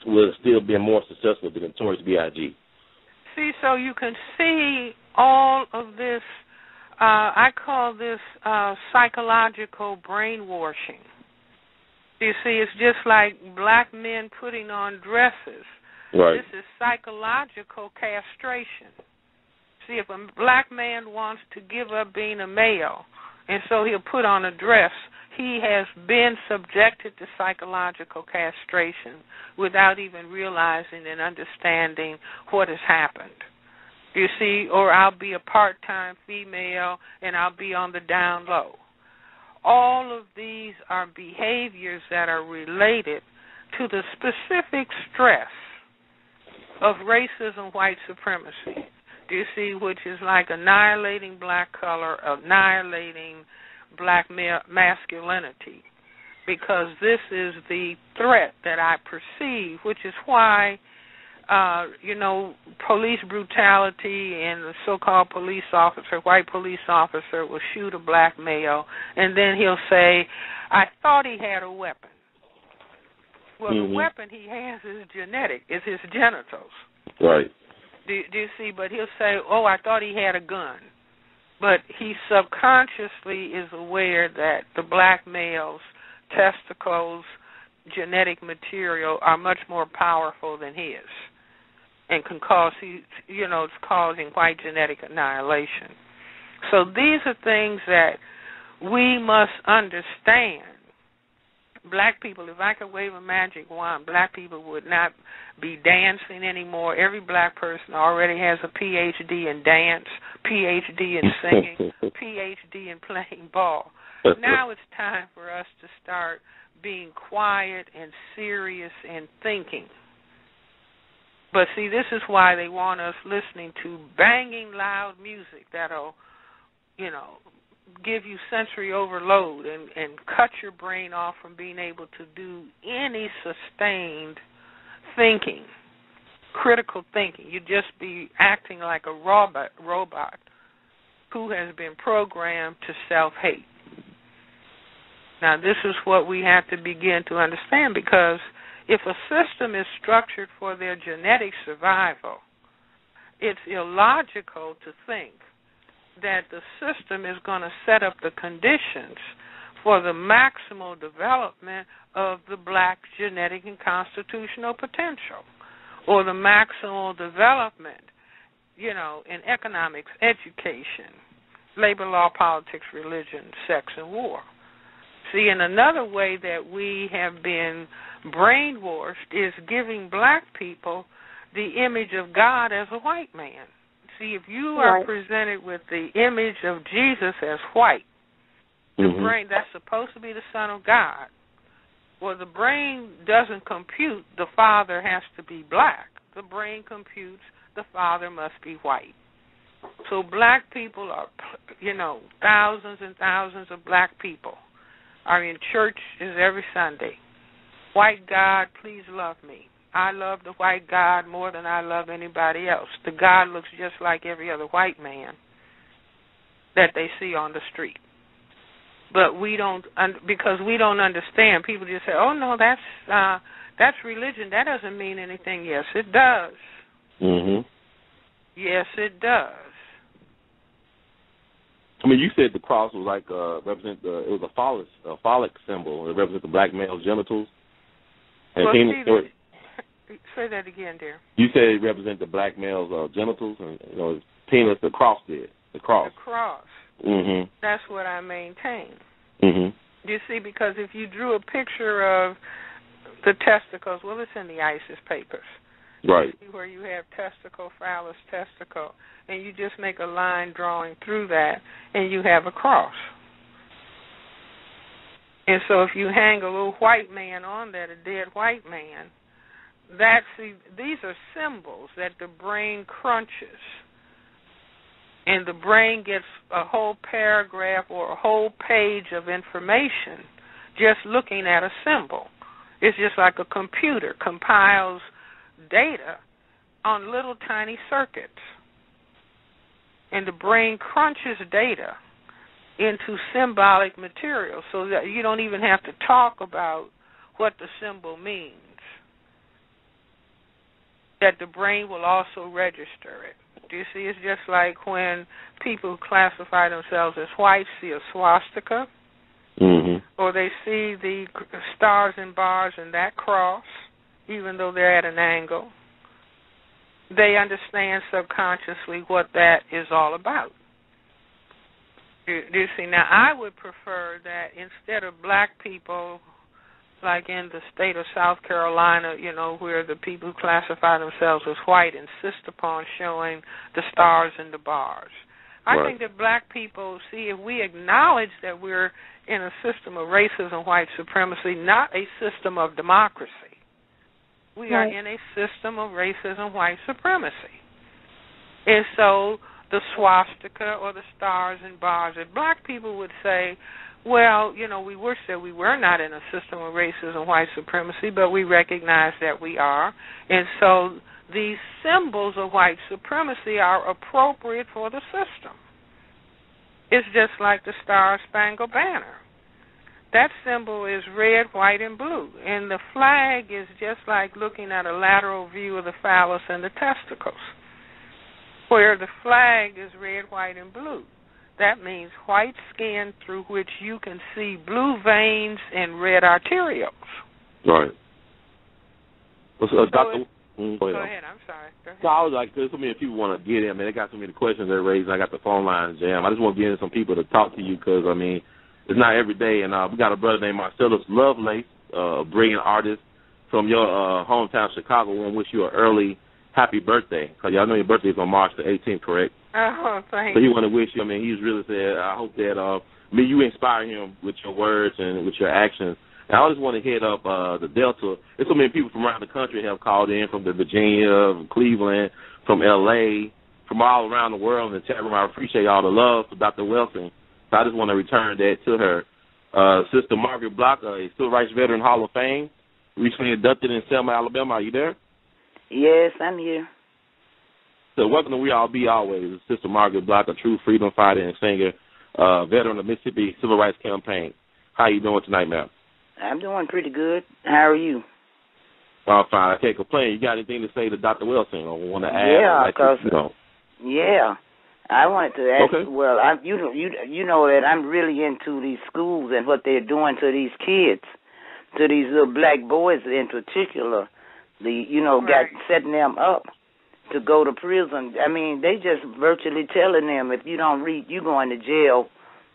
would have still been more successful than Notorious B.I.G. See, so you can see all of this, I call this psychological brainwashing. You see, it's just like black men putting on dresses. Right. This is psychological castration. See, if a black man wants to give up being a male, and so he'll put on a dress, he has been subjected to psychological castration without even realizing and understanding what has happened. You see, or I'll be a part-time female and I'll be on the down low. All of these are behaviors that are related to the specific stress of racism, white supremacy. Do you see, which is like annihilating black color, annihilating black masculinity, because this is the threat that I perceive, which is why, police brutality and the so-called police officer, white police officer, will shoot a black male, and then he'll say, I thought he had a weapon. Well, the weapon he has is genetic, is his genitals. Right. Do you see? But he'll say, oh, I thought he had a gun. But he subconsciously is aware that the black male's testicles, genetic material are much more powerful than his, and can cause, it's causing white genetic annihilation. So these are things that we must understand. Black people, if I could wave a magic wand, black people would not be dancing anymore. Every black person already has a PhD in dance, PhD in singing, PhD in playing ball. Now it's time for us to start being quiet and serious and thinking. But see, this is why they want us listening to banging loud music that'll, give you sensory overload and cut your brain off from being able to do any sustained thinking, critical thinking. You'd just be acting like a robot who has been programmed to self-hate. Now, this is what we have to begin to understand, because if a system is structured for their genetic survival, it's illogical to think that the system is going to set up the conditions for the maximal development of the black genetic and constitutional potential, or the maximal development, in economics, education, labor law, politics, religion, sex, and war. See, and another way that we have been brainwashed is giving black people the image of God as a white man. See, if you are presented with the image of Jesus as white, The brain, that's supposed to be the Son of God. Well, the brain doesn't compute the Father has to be black. The brain computes the Father must be white. So black people are, thousands and thousands of black people are in churches every Sunday. White God, please love me. I love the white God more than I love anybody else. The God looks just like every other white man that they see on the street. But we don't, because we don't understand. People just say, "Oh no, that's religion. That doesn't mean anything." Yes, it does. Mhm. Yes, it does. I mean, you said the cross was like it was a phallic symbol. It represents the black male's genitals. And well, say that again, dear. You said it represents the black male's genitals, and his penis. The cross did. The cross. The cross. Mhm. That's what I maintain. Mhm. You see, because if you drew a picture of the testicles, well, it's in the Yssis papers. Right. Where you have testicle, phallus, testicle, and you just make a line drawing through that, and you have a cross. And so if you hang a little white man on that, a dead white man, these are symbols that the brain crunches. And the brain gets a whole paragraph or a whole page of information just looking at a symbol. It's just like a computer compiles data on little tiny circuits. And the brain crunches data into symbolic material so that you don't even have to talk about what the symbol means. That the brain will also register it. Do you see? It's just like when people classify themselves as white, see a swastika, or they see the stars and bars in that cross, even though they're at an angle. They understand subconsciously what that is all about. Do you see? Now, I would prefer that instead of black people, like in the state of South Carolina, where the people who classify themselves as white insist upon showing the stars and the bars. I think that black people, if we acknowledge that we're in a system of racism, white supremacy, not a system of democracy. We are in a system of racism, white supremacy. And so the swastika or the stars and bars, that black people would say, well, we wish that we were not in a system of racism, white supremacy, but we recognize that we are. And so these symbols of white supremacy are appropriate for the system. It's just like the Star-Spangled Banner. That symbol is red, white, and blue. And the flag is just like looking at a lateral view of the phallus and the testicles, where the flag is red, white, and blue. That means white skin through which you can see blue veins and red arterioles. Right. Go ahead, I'm sorry. So I was like, there's so many people want to get in. They got so many questions they're raising. I got the phone lines jammed. I just want to get in some people to talk to you because, it's not every day. And we got a brother named Marcellus Lovelace, a brilliant artist from your hometown, Chicago. We want to wish you an early happy birthday because y'all know your birthday is on March the 18th, correct? Oh, thanks. So he want to wish you. He's really said, I hope that you inspire him with your words and with your actions. And I just want to hit up the Delta. There's so many people from around the country have called in, from Virginia, from Cleveland, from L.A., from all around the world. And tell them I appreciate all the love for Dr. Welsing. So I just want to return that to her. Sister Margaret Block, a Civil Rights Veteran Hall of Fame, recently inducted in Selma, Alabama. Are you there? Yes, I'm here. So welcome to We All Be Always. Sister Margaret Block, a true freedom fighter and singer, veteran of the Mississippi Civil Rights Campaign. How are you doing tonight, ma'am? I'm doing pretty good. How are you? Oh, fine. I can't complain. You got anything to say to Dr. Welsing? I want to add. Yeah, I wanted to ask. Okay. Well, you know that I'm really into these schools and what they're doing to these kids, to these little black boys in particular. Got setting them up to go to prison. They just virtually telling them if you don't read, you're going to jail.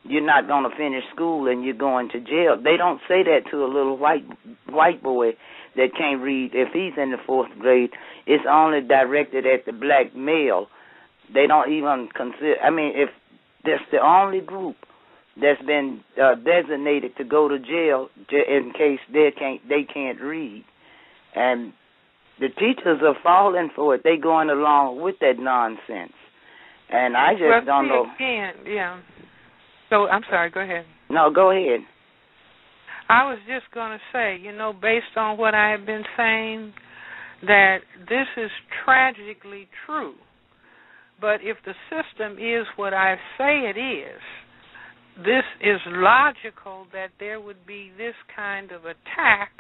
You're not going to finish school and you're going to jail. They don't say that to a little white boy that can't read. If he's in the 4th grade, it's only directed at the black male. They don't even consider, if that's the only group that's been designated to go to jail in case they can't read. And the teachers are falling for it. They going along with that nonsense. And I just don't know. Again, yeah. So, I'm sorry, go ahead. No, go ahead. I was just going to say, based on what I have been saying, that this is tragically true. But if the system is what I say it is, this is logical that there would be this kind of attack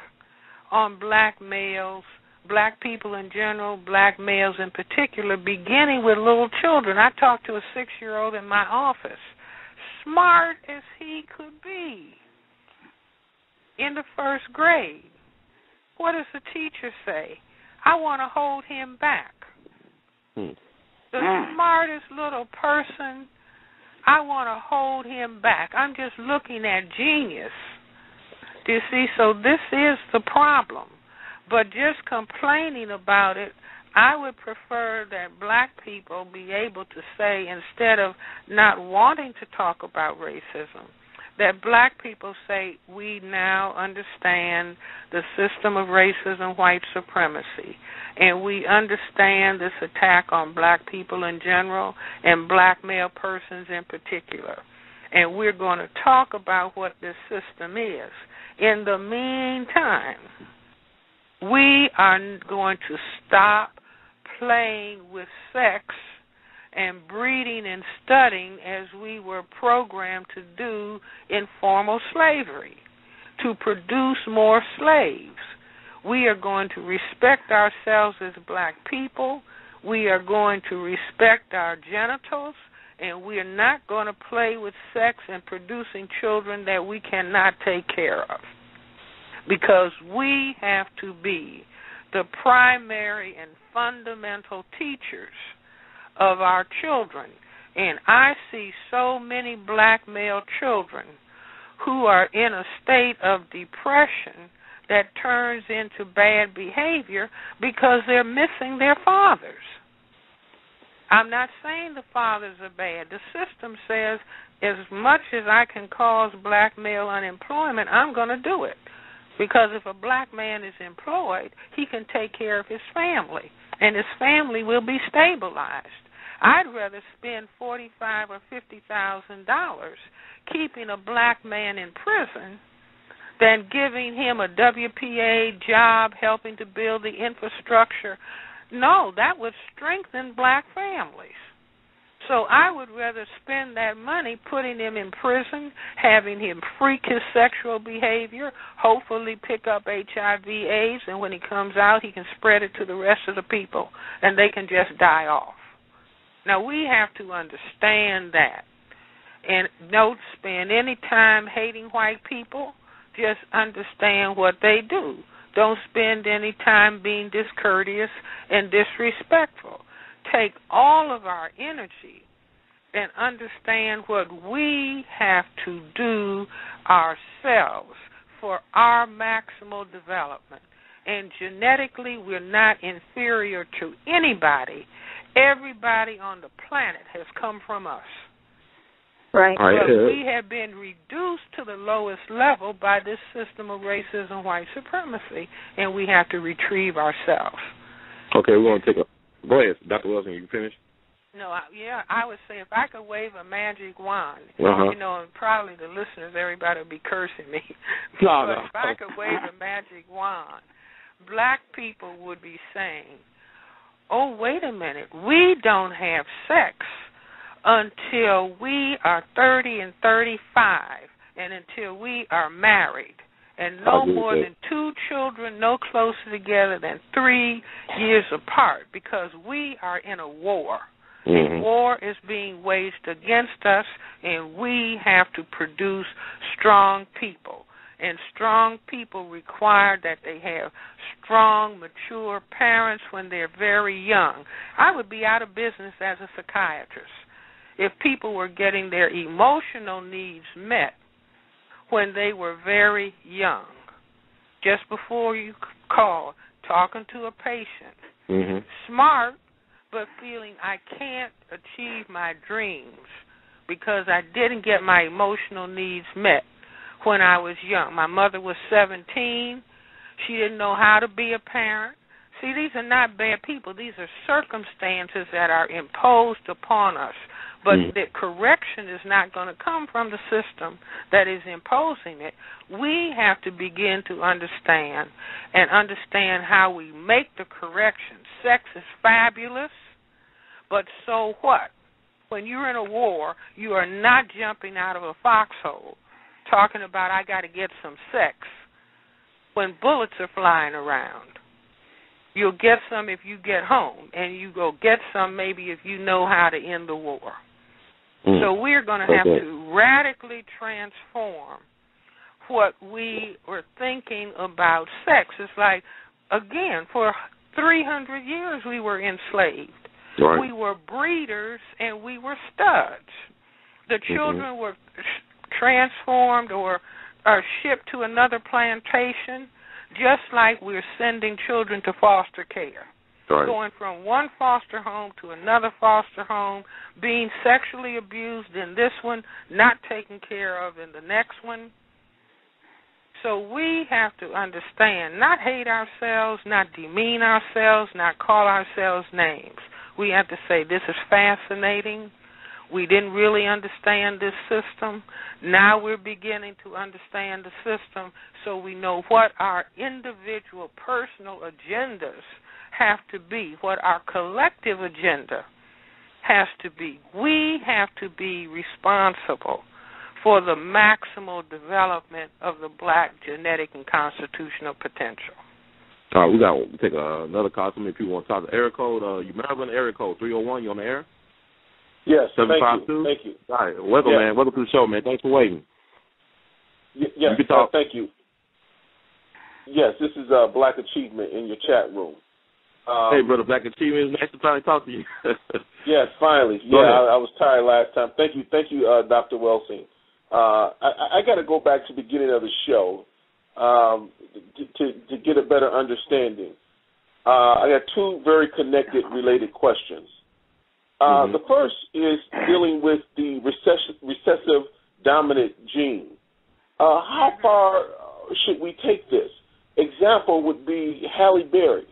on black males, black people in general, black males in particular, beginning with little children. I talked to a 6-year-old in my office, smart as he could be, in the 1st grade. What does the teacher say? I want to hold him back. The smartest little person, I want to hold him back. I'm just looking at genius. Do you see? So this is the problem. But just complaining about it, I would prefer that black people be able to say, instead of not wanting to talk about racism, that black people say, we now understand the system of racism, white supremacy, and we understand this attack on black people in general and black male persons in particular. And we're going to talk about what this system is. In the meantime, we are going to stop playing with sex and breeding and studying as we were programmed to do in formal slavery, to produce more slaves. We are going to respect ourselves as black people. We are going to respect our genitals, and we are not going to play with sex and producing children that we cannot take care of, because we have to be the primary and fundamental teachers of our children. And I see so many black male children who are in a state of depression that turns into bad behavior because they're missing their fathers. I'm not saying the fathers are bad. The system says, as much as I can cause black male unemployment, I'm going to do it. Because if a black man is employed, he can take care of his family, and his family will be stabilized. I'd rather spend $45,000 or $50,000 keeping a black man in prison than giving him a WPA job, helping to build the infrastructure. No, that would strengthen black families. So I would rather spend that money putting him in prison, having him freak his sexual behavior, hopefully pick up HIV/AIDS, and when he comes out, he can spread it to the rest of the people, and they can just die off. Now, we have to understand that. And don't spend any time hating white people. Just understand what they do. Don't spend any time being discourteous and disrespectful. Take all of our energy and understand what we have to do ourselves for our maximal development. And genetically, we're not inferior to anybody. Everybody on the planet has come from us. Right. But we have been reduced to the lowest level by this system of racism, white supremacy, and we have to retrieve ourselves. Okay, we're going to take a... Go ahead, Dr. Welsing, you finish? No, I would say if I could wave a magic wand, and probably the listeners, everybody would be cursing me. But if I could wave a magic wand, black people would be saying, oh, wait a minute, we don't have sex until we are 30 and 35 and until we are married. And no more than 2 children, no closer together than 3 years apart, because we are in a war. Mm-hmm. And war is being waged against us, and we have to produce strong people. And strong people require that they have strong, mature parents when they're very young. I would be out of business as a psychiatrist if people were getting their emotional needs met when they were very young. Just before you call, talking to a patient, smart, but feeling I can't achieve my dreams because I didn't get my emotional needs met when I was young. My mother was 17. She didn't know how to be a parent. See, these are not bad people. These are circumstances that are imposed upon us. But the correction is not going to come from the system that is imposing it. We have to begin to understand how we make the correction. Sex is fabulous, but so what? When you're in a war, you are not jumping out of a foxhole talking about, I got to get some sex, when bullets are flying around. You'll get some if you get home, and you go get some maybe if you know how to end the war. So we're going to have to radically transform what we were thinking about sex. It's like, again, for 300 years we were enslaved. Right. We were breeders and we were studs. The children were transformed or shipped to another plantation, just like we're sending children to foster care. Right. Going from one foster home to another foster home, being sexually abused in this one, not taken care of in the next one. So we have to understand, not hate ourselves, not demean ourselves, not call ourselves names. We have to say, this is fascinating. We didn't really understand this system. Now we're beginning to understand the system, so we know what our individual personal agendas have to be, what our collective agenda has to be. We have to be responsible for the maximal development of the black genetic and constitutional potential. All right, we take another call. So many people want to talk. The area code, you Maryland area code 301. You on the air? Yes. 752. Thank you. All right, welcome, man. Welcome to the show, man. Thanks for waiting. Yes. Thank you. Yes, this is Black Achievement in your chat room. Hey, brother, Black Achievement. It's nice to finally talk to you. Yes, finally. I was tired last time. Thank you, Dr. Welsing. I got to go back to the beginning of the show to get a better understanding. I got two very connected, related questions. The first is dealing with the recessive dominant gene. How far should we take this? Example would be Halle Berry.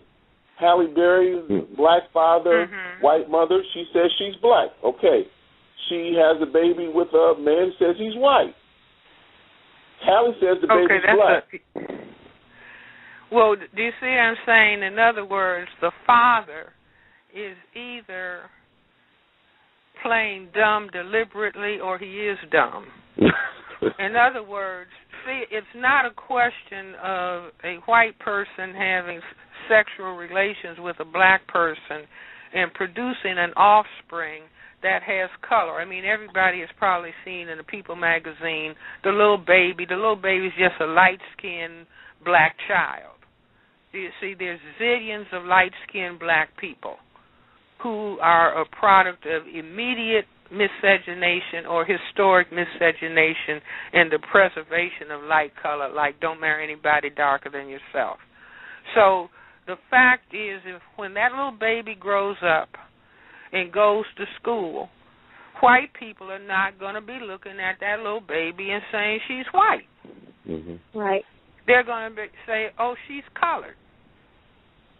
Halle Berry, black father, white mother. She says she's black. Okay. She has a baby with a man who says he's white. Halle says the baby's black. Well, do you see what I'm saying? In other words, the father is either playing dumb deliberately or he is dumb. In other words, see, it's not a question of a white person having sexual relations with a black person and producing an offspring that has color. I mean, everybody has probably seen in the People magazine the little baby. The little baby is just a light-skinned black child. You see, there's zillions of light-skinned black people who are a product of immediate miscegenation or historic miscegenation in the preservation of light color, like don't marry anybody darker than yourself. So the fact is, if when that little baby grows up and goes to school, white people are not going to be looking at that little baby and saying she's white. Right. They're going to say, oh, she's colored.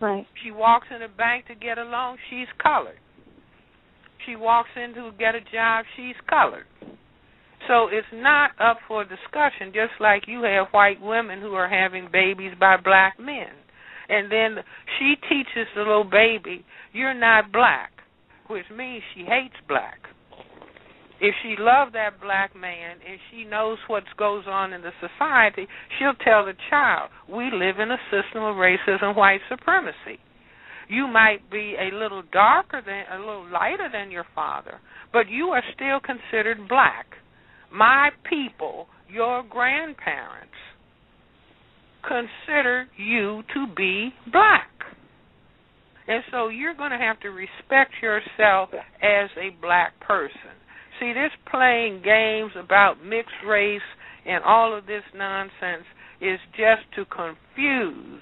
Right. She walks in a bank to get a loan, she's colored. She walks in to get a job, she's colored. So it's not up for discussion, just like you have white women who are having babies by black men. And then she teaches the little baby, you're not black, which means she hates black. If she loved that black man and she knows what goes on in the society, she'll tell the child, we live in a system of racism, white supremacy. You might be a little lighter than your father, but you are still considered black. My people, your grandparents, consider you to be black. And so you're going to have to respect yourself as a black person. See, this playing games about mixed race and all of this nonsense is just to confuse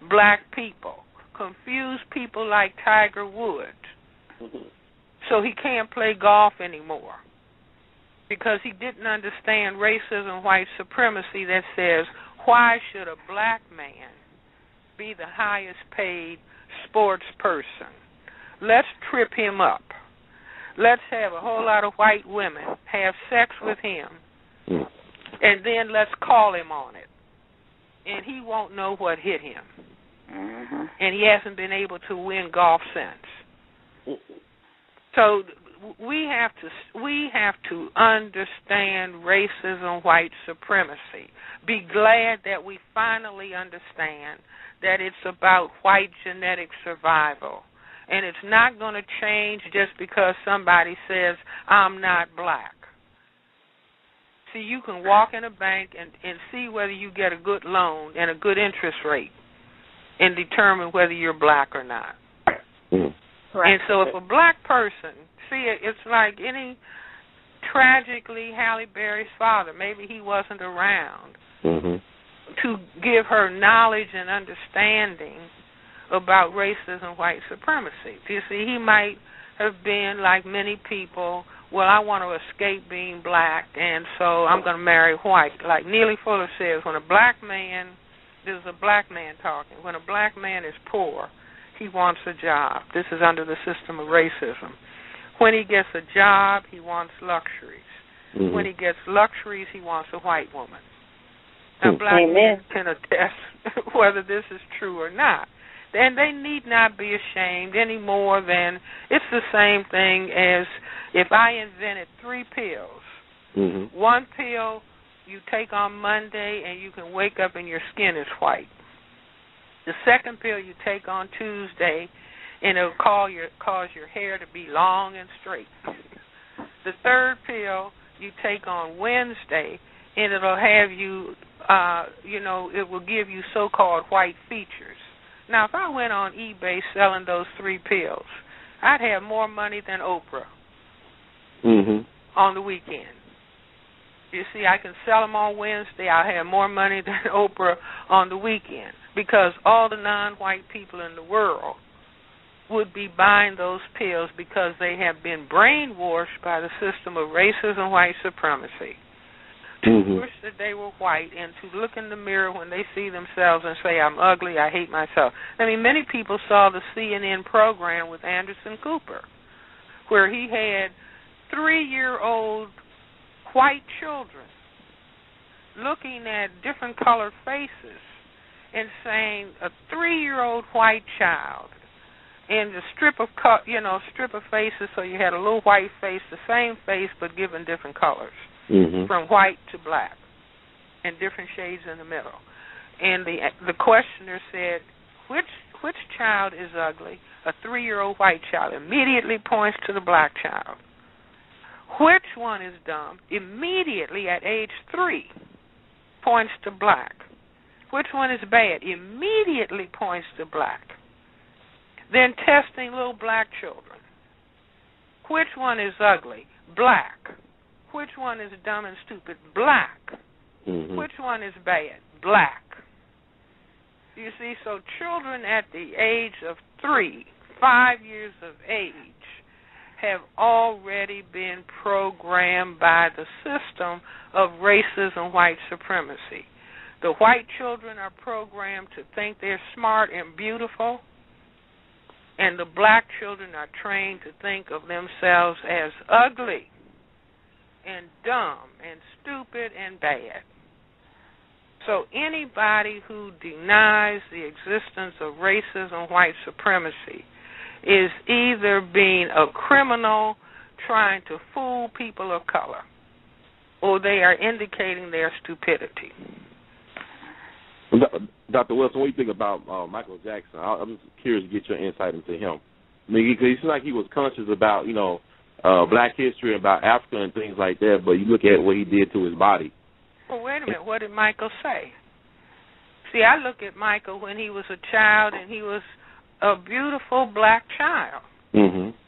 black people, confuse people like Tiger Woods, so he can't play golf anymore. because he didn't understand racism, white supremacy that says, why should a black man be the highest paid sports person? Let's trip him up. Let's have a whole lot of white women have sex with him, and then let's call him on it. And he won't know what hit him. Mm-hmm. And he hasn't been able to win golf since. So we have to understand racism, white supremacy. Be glad that we finally understand that it's about white genetic survival. And it's not going to change just because somebody says, I'm not black. See, you can walk in a bank and see whether you get a good loan and a good interest rate and determine whether you're black or not. Right. And so if a black person, see, it's like any, tragically, Halle Berry's father, maybe he wasn't around to give her knowledge and understanding about racism, white supremacy. You see, he might have been, like many people, well, I want to escape being black, and so I'm going to marry white. Like Neely Fuller says, when a black man, this is a black man talking, when a black man is poor, he wants a job. This is under the system of racism. When he gets a job, he wants luxuries. When he gets luxuries, he wants a white woman. Now, black men can attest whether this is true or not. And they need not be ashamed any more than it's the same thing as if I invented 3 pills. One pill you take on Monday and you can wake up and your skin is white. The second pill you take on Tuesday and it'll cause your hair to be long and straight. The third pill you take on Wednesday and it'll have you, it will give you so-called white features. Now, if I went on eBay selling those 3 pills, I'd have more money than Oprah on the weekend. You see, I can sell them on Wednesday. I'll have more money than Oprah on the weekend because all the non-white people in the world would be buying those pills because they have been brainwashed by the system of racism, white supremacy. To wish that they were white and to look in the mirror when they see themselves and say, I'm ugly, I hate myself. I mean, many people saw the CNN program with Anderson Cooper where he had 3-year-old white children looking at different colored faces and saying a 3-year-old white child and a strip of faces, so you had a little white face, the same face but given different colors. From white to black, and different shades in the middle. And the questioner said, which child is ugly? A 3-year-old white child immediately points to the black child. Which one is dumb? Immediately at age 3 points to black. Which one is bad? Immediately points to black. Then testing little black children. Which one is ugly? Black. Which one is dumb and stupid? Black. Which one is bad? Black. You see, so children at the age of 3, 5 years of age, have already been programmed by the system of racism, white supremacy. The white children are programmed to think they're smart and beautiful, and the black children are trained to think of themselves as ugly and dumb and stupid and bad. So anybody who denies the existence of racism, white supremacy, is either being a criminal trying to fool people of color, or they are indicating their stupidity. Dr. Wilson, what do you think about Michael Jackson? I'm just curious to get your insight into him. I mean, because it seems like he was conscious about, black history, about Africa and things like that, but you look at what he did to his body. Well, wait a minute. What did Michael say? See, I look at Michael when he was a child, and he was a beautiful black child.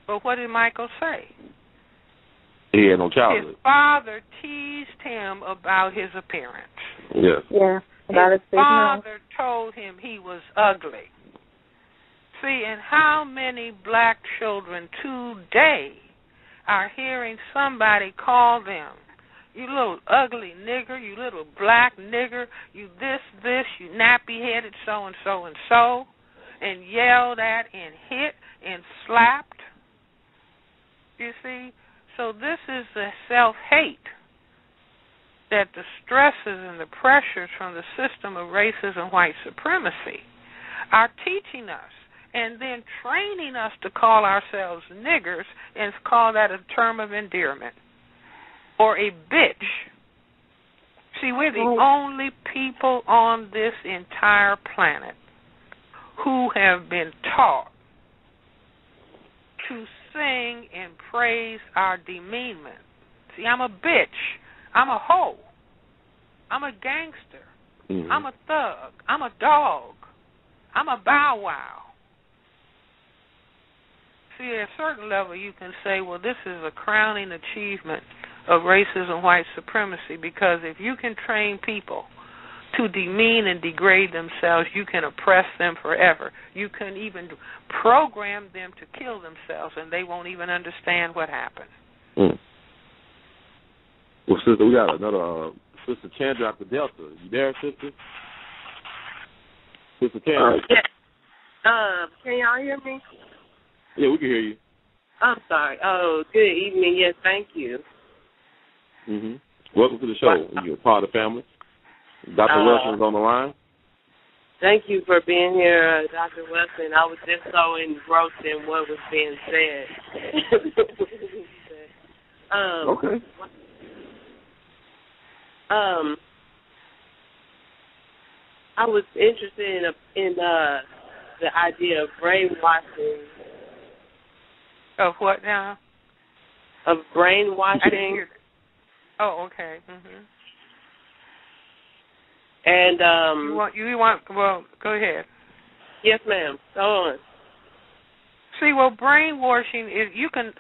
But what did Michael say? He had no childhood. His father teased him about his appearance. Yes. Yeah. His father told him he was ugly. See, and how many black children today are hearing somebody call them You little ugly nigger, you little black nigger, you this, you nappy-headed so-and-so and so, and yelled at and hit and slapped. You see? So this is the self-hate that the stresses and the pressures from the system of racism, white supremacy, are teaching us and then training us to call ourselves niggers and call that a term of endearment. Or a bitch. See, we're the only people on this entire planet who have been taught to sing and praise our demeanment. See, I'm a bitch. I'm a hoe. I'm a gangster. Mm-hmm. I'm a thug. I'm a dog. I'm a bow wow. See, at a certain level you can say, well, this is a crowning achievement of racism, white supremacy, because if you can train people to demean and degrade themselves, you can oppress them forever. You can even program them to kill themselves, and they won't even understand what happened. Mm. Well, sister, we got another Sister Chandra out the Delta. You there, sister? Sister Chandra. Yeah. Can y'all hear me? Yeah, we can hear you. I'm sorry. Oh, good evening. Yes, thank you. Mm-hmm. Welcome to the show. You're a part of the family. Dr. Welsing is on the line. Thank you for being here, Dr. Welsing. I was just so engrossed in what was being said. Okay. I was interested in the idea of brainwashing. Of what now? Of brainwashing. Oh, okay. Mm-hmm. And you want? Well, go ahead. Yes, ma'am. Go on. See, well, brainwashing is, you can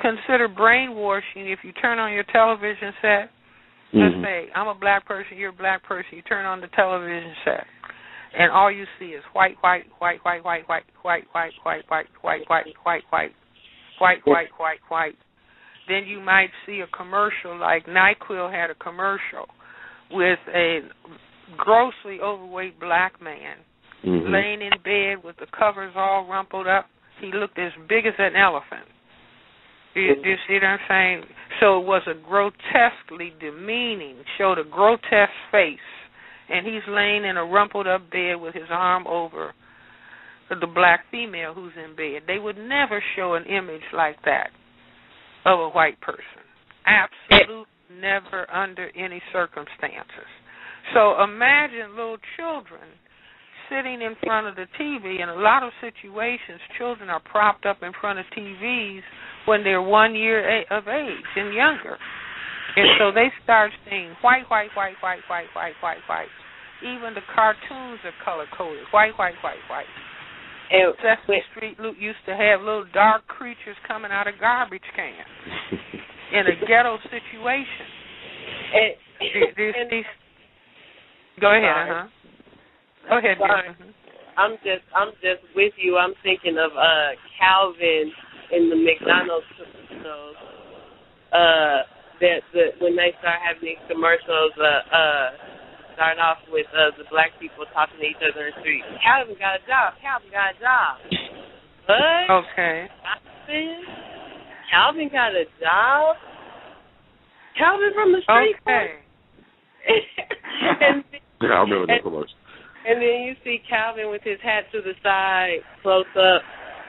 consider brainwashing if you turn on your television set. Let's say I'm a black person, you're a black person. You turn on the television set, and all you see is white, white, white, white, white, white, white, white, white, white, white, white, white, white, white, white, white, white. Then you might see a commercial like NyQuil had a commercial with a grossly overweight black man laying in bed with the covers all rumpled up. He looked as big as an elephant. Do you see what I'm saying? So it was a grotesquely demeaning, showed a grotesque face, and he's laying in a rumpled up bed with his arm over the black female who's in bed. They would never show an image like that of a white person. Absolutely never, under any circumstances. So imagine little children sitting in front of the TV. In a lot of situations, children are propped up in front of TVs when they're 1 year of age and younger. And so they start seeing white, white, white, white, white, white, white, white. Even the cartoons are color-coded, white, white, white, white. And Sesame Street used to have little dark creatures coming out of garbage cans in a ghetto situation. Go ahead, Go ahead. I'm just with you. I'm thinking of Calvin in the McDonald's commercials. When they start having these commercials, start off with the black people talking to each other in the street. Calvin got a job. Calvin got a job. What? Okay. Calvin got a job? Calvin from the street? Okay. I remember that commercial. And then you see Calvin with his hat to the side, close up,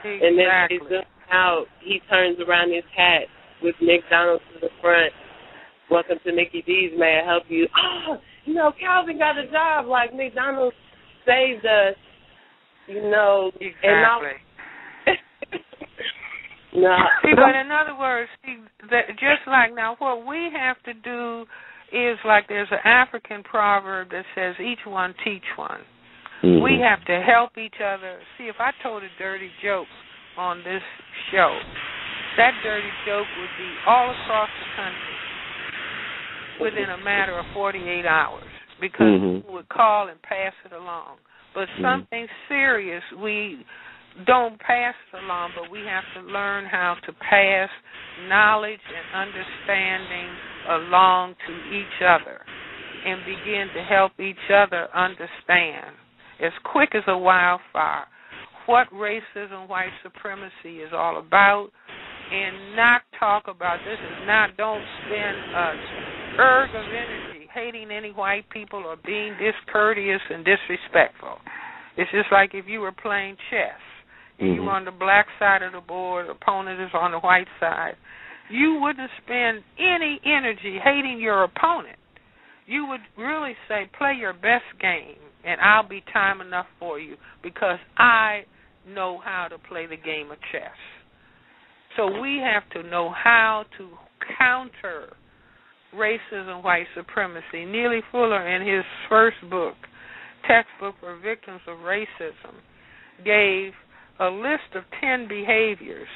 exactly. And then he zooms out. He turns around his hat with McDonald's to the front. Welcome to Mickey D's. May I help you? Oh, Calvin got a job. Like McDonald's saved us. Exactly. No. See, but in other words, just like now, what we have to do is like there's an African proverb that says each one teach one. We have to help each other. See, if I told a dirty joke on this show, that dirty joke would be all across the country within a matter of 48 hours because people would call and pass it along. But something serious, we don't pass it along, but we have to learn how to pass knowledge and understanding along to each other and begin to help each other understand as quick as a wildfire what racism, white supremacy is all about, and not talk about this. Don't spend a urge of energy hating any white people or being discourteous and disrespectful. It's just like if you were playing chess and you were on the black side of the board, opponent is on the white side. You wouldn't spend any energy hating your opponent. You would really say, play your best game, and I'll be time enough for you because I know how to play the game of chess. So we have to know how to counter racism, white supremacy. Neely Fuller, in his first book, Textbook for Victims of Racism, gave a list of 10 behaviors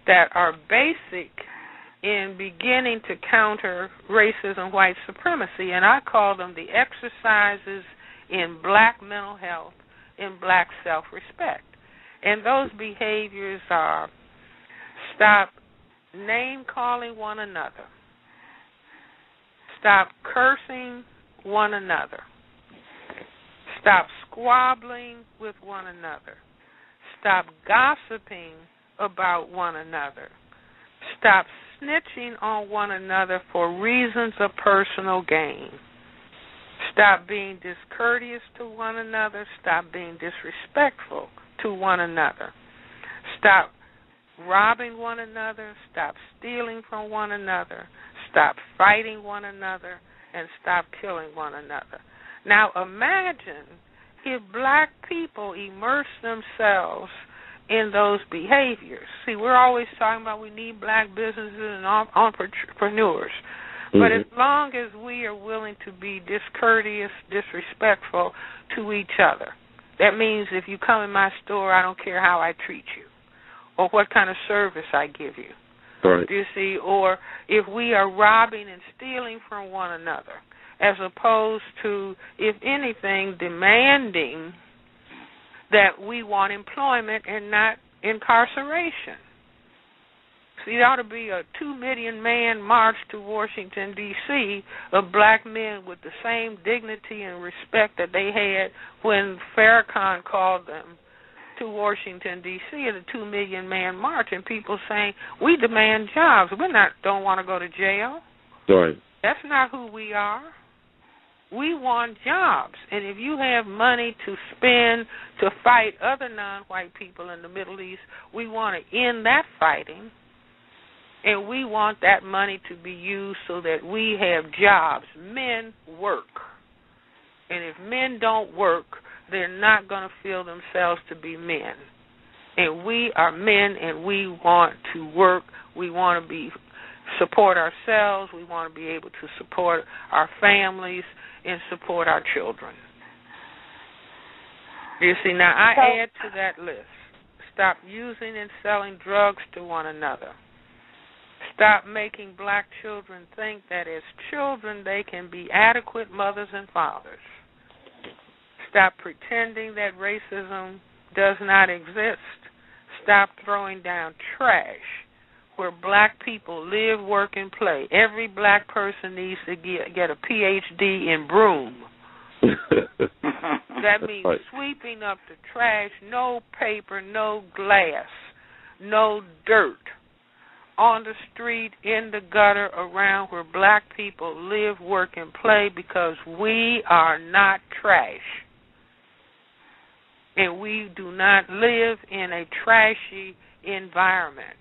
that are basic in beginning to counter racism, white supremacy, and I call them the exercises in black mental health and black self-respect. And those behaviors are: stop name-calling one another, stop cursing one another, stop squabbling with one another, stop gossiping about one another, stop snitching on one another for reasons of personal gain, stop being discourteous to one another, stop being disrespectful to one another, stop robbing one another, stop stealing from one another, stop fighting one another, and stop killing one another. Now imagine if black people immerse themselves in those behaviors. See, we're always talking about we need black businesses and entrepreneurs. But as long as we are willing to be discourteous, disrespectful to each other, that means if you come in my store, I don't care how I treat you or what kind of service I give you. Right. You see, or if we are robbing and stealing from one another, as opposed to, if anything, demanding that we want employment and not incarceration. See, it ought to be a 2 million man march to Washington, D.C. of black men with the same dignity and respect that they had when Farrakhan called them to Washington, D.C. at a 2 million man march, and people saying, we demand jobs. Don't want to go to jail. Right. That's not who we are. We want jobs, and if you have money to spend to fight other non-white people in the Middle East, we want to end that fighting, and we want that money to be used so that we have jobs. Men work, and if men don't work, they're not going to feel themselves to be men. And we are men, and we want to work. We want to support ourselves. We want to be able to support our families and support our children. You see, now I add to that list: stop using and selling drugs to one another. Stop making black children think that as children they can be adequate mothers and fathers. Stop pretending that racism does not exist. Stop throwing down trash where black people live, work, and play. Every black person needs to get a Ph.D. in broom. That means sweeping up the trash, no paper, no glass, no dirt on the street, in the gutter, around where black people live, work, and play, because we are not trash. And we do not live in a trashy environment.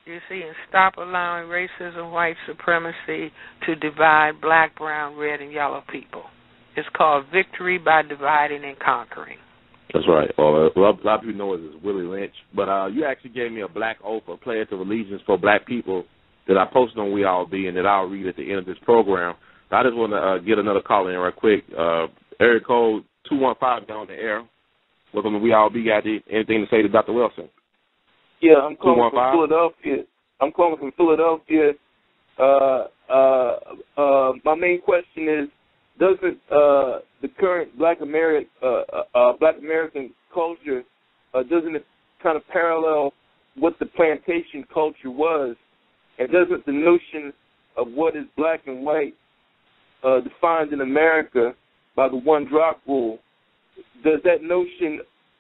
You see, and stop allowing racism, white supremacy to divide black, brown, red, and yellow people. It's called victory by dividing and conquering. That's right. Well, a lot of people know it as Willie Lynch, but you actually gave me a black oath, a pledge of allegiance for black people that I posted on We All Be and that I'll read at the end of this program. I just want to get another call in real quick. Area code 215 down the air. Welcome to We All Be. Got anything to say to Dr. Welsing? Yeah, I'm calling from Philadelphia. My main question is, doesn't the current Black American culture, doesn't it kind of parallel what the plantation culture was And doesn't the notion of what is black and white defined in America by the one-drop rule, does that notion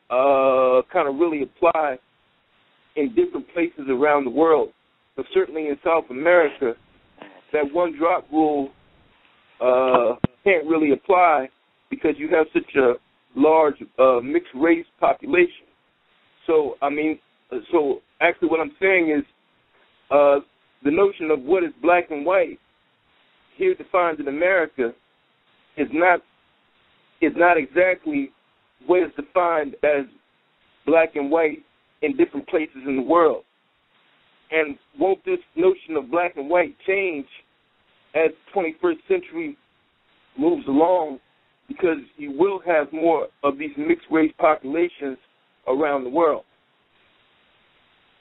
kind of really apply in different places around the world? But certainly in South America, that one-drop rule can't really apply because you have such a large mixed-race population. So, so actually what I'm saying is the notion of what is black and white here defined in America is not exactly what is defined as black and white in different places in the world. And won't this notion of black and white change as the 21st century moves along, because you will have more of these mixed-race populations around the world?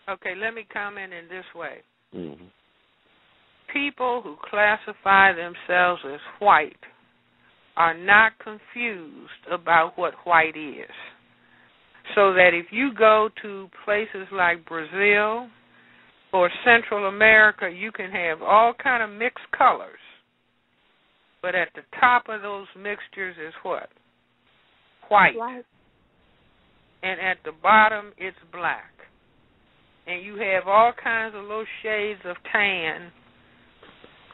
Okay, let me comment in this way. Mm-hmm. People who classify themselves as white are not confused about what white is. So that if you go to places like Brazil or Central America, you can have all kind of mixed colors. But at the top of those mixtures is what? White. And at the bottom, it's black. And you have all kinds of little shades of tan,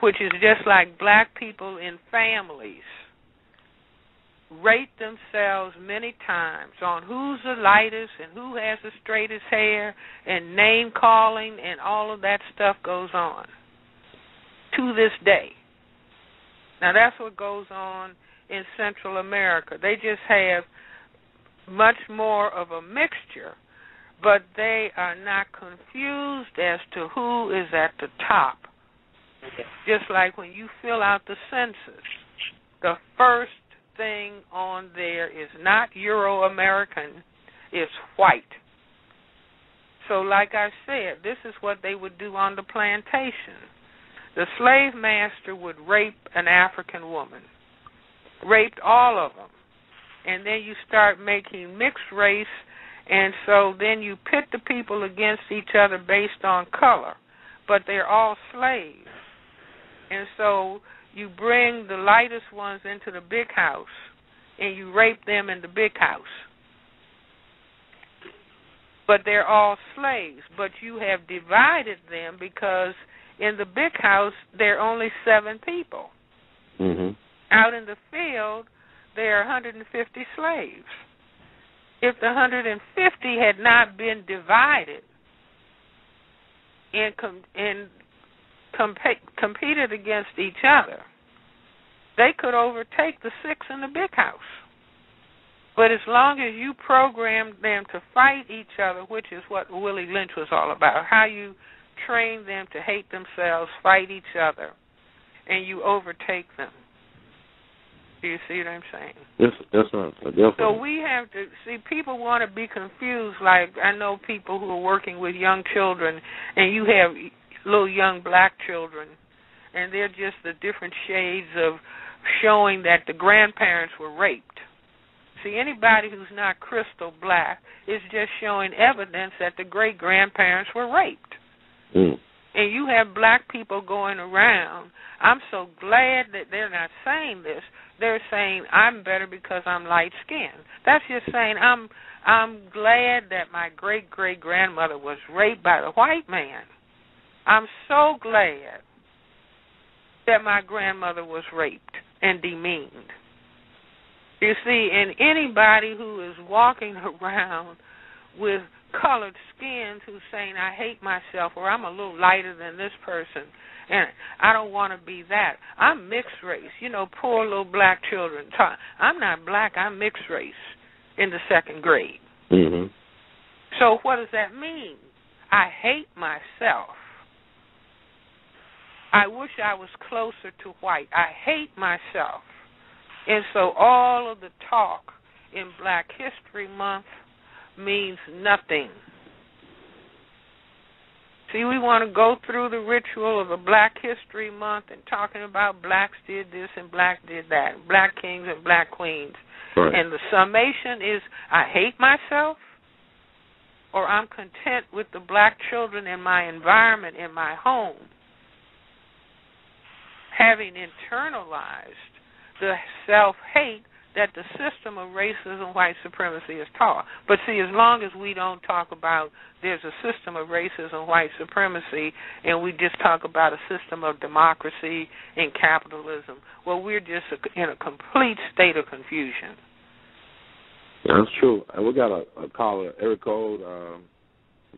which is just like black people in families rate themselves many times on who's the lightest and who has the straightest hair, and name calling and all of that stuff goes on to this day. Now that's what goes on in Central America. They just have much more of a mixture, but they are not confused as to who is at the top. Just like when you fill out the census, the first thing on there is not Euro-American, it's white. So like I said, this is what they would do on the plantation. The slave master would rape an African woman, raped all of them, and then you start making mixed race, and so then you pit the people against each other based on color, but they're all slaves. And so you bring the lightest ones into the big house, and you rape them in the big house. But they're all slaves, but you have divided them because in the big house, there are only 7 people. Mm-hmm. Out in the field, there are 150 slaves. If the 150 had not been divided and competed against each other, they could overtake the 6 in the big house. But as long as you programmed them to fight each other, which is what Willie Lynch was all about, how you train them to hate themselves, fight each other, and you overtake them. Do you see what I'm saying? Yes, ma'am. Definitely. So we have to see, people want to be confused. Like, I know people who are working with young children, and you have little young black children, and they're just the different shades of showing that the grandparents were raped. See, anybody who's not crystal black is just showing evidence that the great-grandparents were raped. Mm. And you have black people going around. I'm so glad that they're not saying this. They're saying, I'm better because I'm light-skinned. That's just saying, I'm glad that my great-great-grandmother was raped by the white man. I'm so glad that my grandmother was raped and demeaned. You see, and anybody who is walking around with colored skins who's saying, I hate myself, or I'm a little lighter than this person, and I don't want to be that. I'm mixed race. You know, poor little black children. I'm not black, I'm mixed race in the 2nd grade. Mm-hmm. So what does that mean? I hate myself. I wish I was closer to white. I hate myself. And so all of the talk in Black History Month means nothing. See, we want to go through the ritual of a Black History Month and talking about blacks did this and black did that, black kings and black queens. Right. And the summation is, I hate myself. or I'm content with the black children in my environment, in my home, having internalized the self-hate that the system of racism, white supremacy is taught. But see, as long as we don't talk about there's a system of racism, white supremacy, and we just talk about a system of democracy and capitalism, well, we're just in a complete state of confusion. Yeah, that's true. And we got a caller, area code. I'm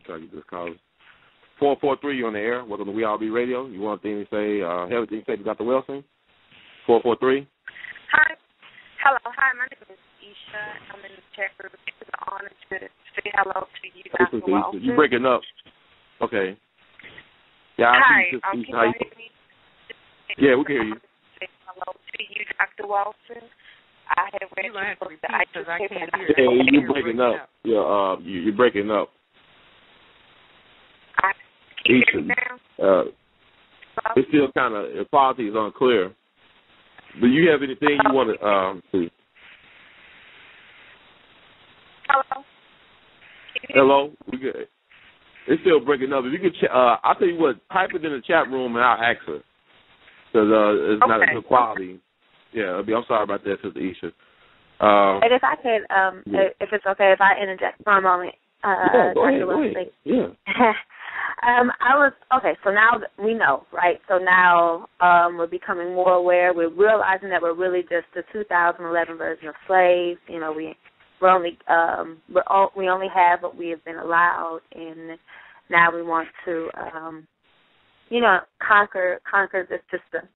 trying to get this caller. 443, you're on the air. Welcome to We All Be Radio. You want anything to say? Have anything to say to Dr. Welsing? 443. Hi. Hello. Hi, my name is Isha. I'm in the chat group. It's an honor to say hello to you, Dr. Welsing. You're breaking up. Okay. Yeah, hi. Can you hear me? Yeah, we can hear you. Say hello to you, Dr. Welsing. I have read your book, The Yssis. I can't hear you. Yeah, you're breaking up. You're breaking up. Can you hear me now? It's still kind of, the quality is unclear. Do you have anything you want to see? Hello? Hello? We good. It's still breaking up. If you could, I'll tell you what, type it in the chat room and I'll ask her. Because it's not a good quality. Yeah, I'm sorry about that, Sister Isha. And if I could, if it's okay, if I interject for a moment. Go ahead. Yeah. So now we know, right? So now we're becoming more aware. We're realizing that we're really just the 2011 version of slaves. You know, we only have what we have been allowed, and now we want to, conquer the system.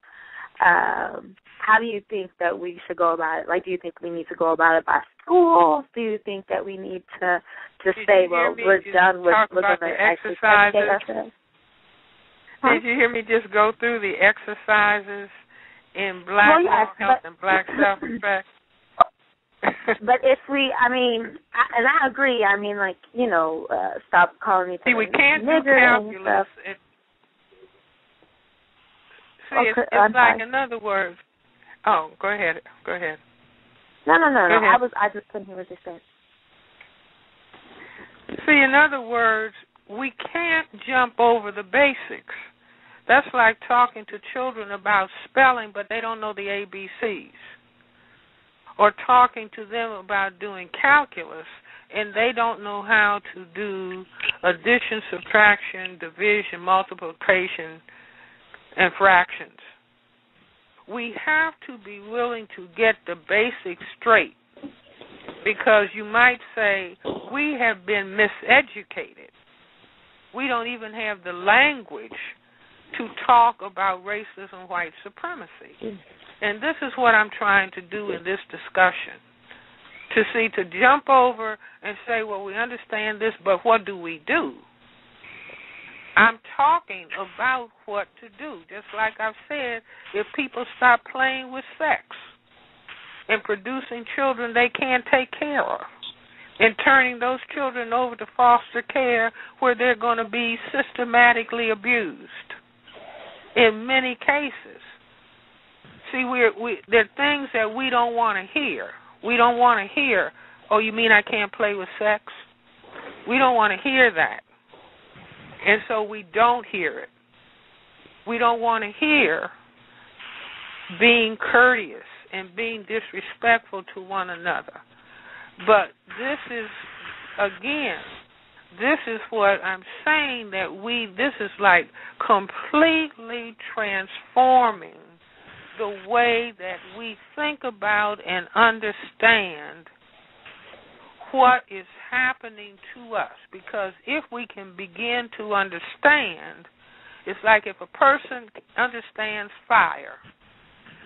How do you think that we should go about it? Like, do you think we need to go about it by schools? Do you think that we need to say, well, we're done with we're going to actually educate ourselves? Did you hear me just go through the exercises in black health and black self-respect? But if we, and I agree, stop calling each other. See, we can't do calculus. It's like, in other words, go ahead. No. I just couldn't hear what you said. See, in other words, we can't jump over the basics. That's like talking to children about spelling, but they don't know the ABCs. Or talking to them about doing calculus, and they don't know how to do addition, subtraction, division, multiplication, and fractions. We have to be willing to get the basics straight, because you might say we have been miseducated. We don't even have the language to talk about racism, white supremacy. And this is what I'm trying to do in this discussion, to jump over and say, well, we understand this, but what do we do? I'm talking about what to do. Just like I've said, if people stop playing with sex and producing children they can't take care of, and turning those children over to foster care where they're going to be systematically abused in many cases. See, there are things that we don't want to hear. We don't want to hear, oh, you mean I can't play with sex? We don't want to hear that. And so we don't hear it. We don't want to hear being courteous and being disrespectful to one another. But this is what I'm saying, that this is like completely transforming the way that we think about and understand what is happening to us. Because if we can begin to understand, it's like if a person understands fire,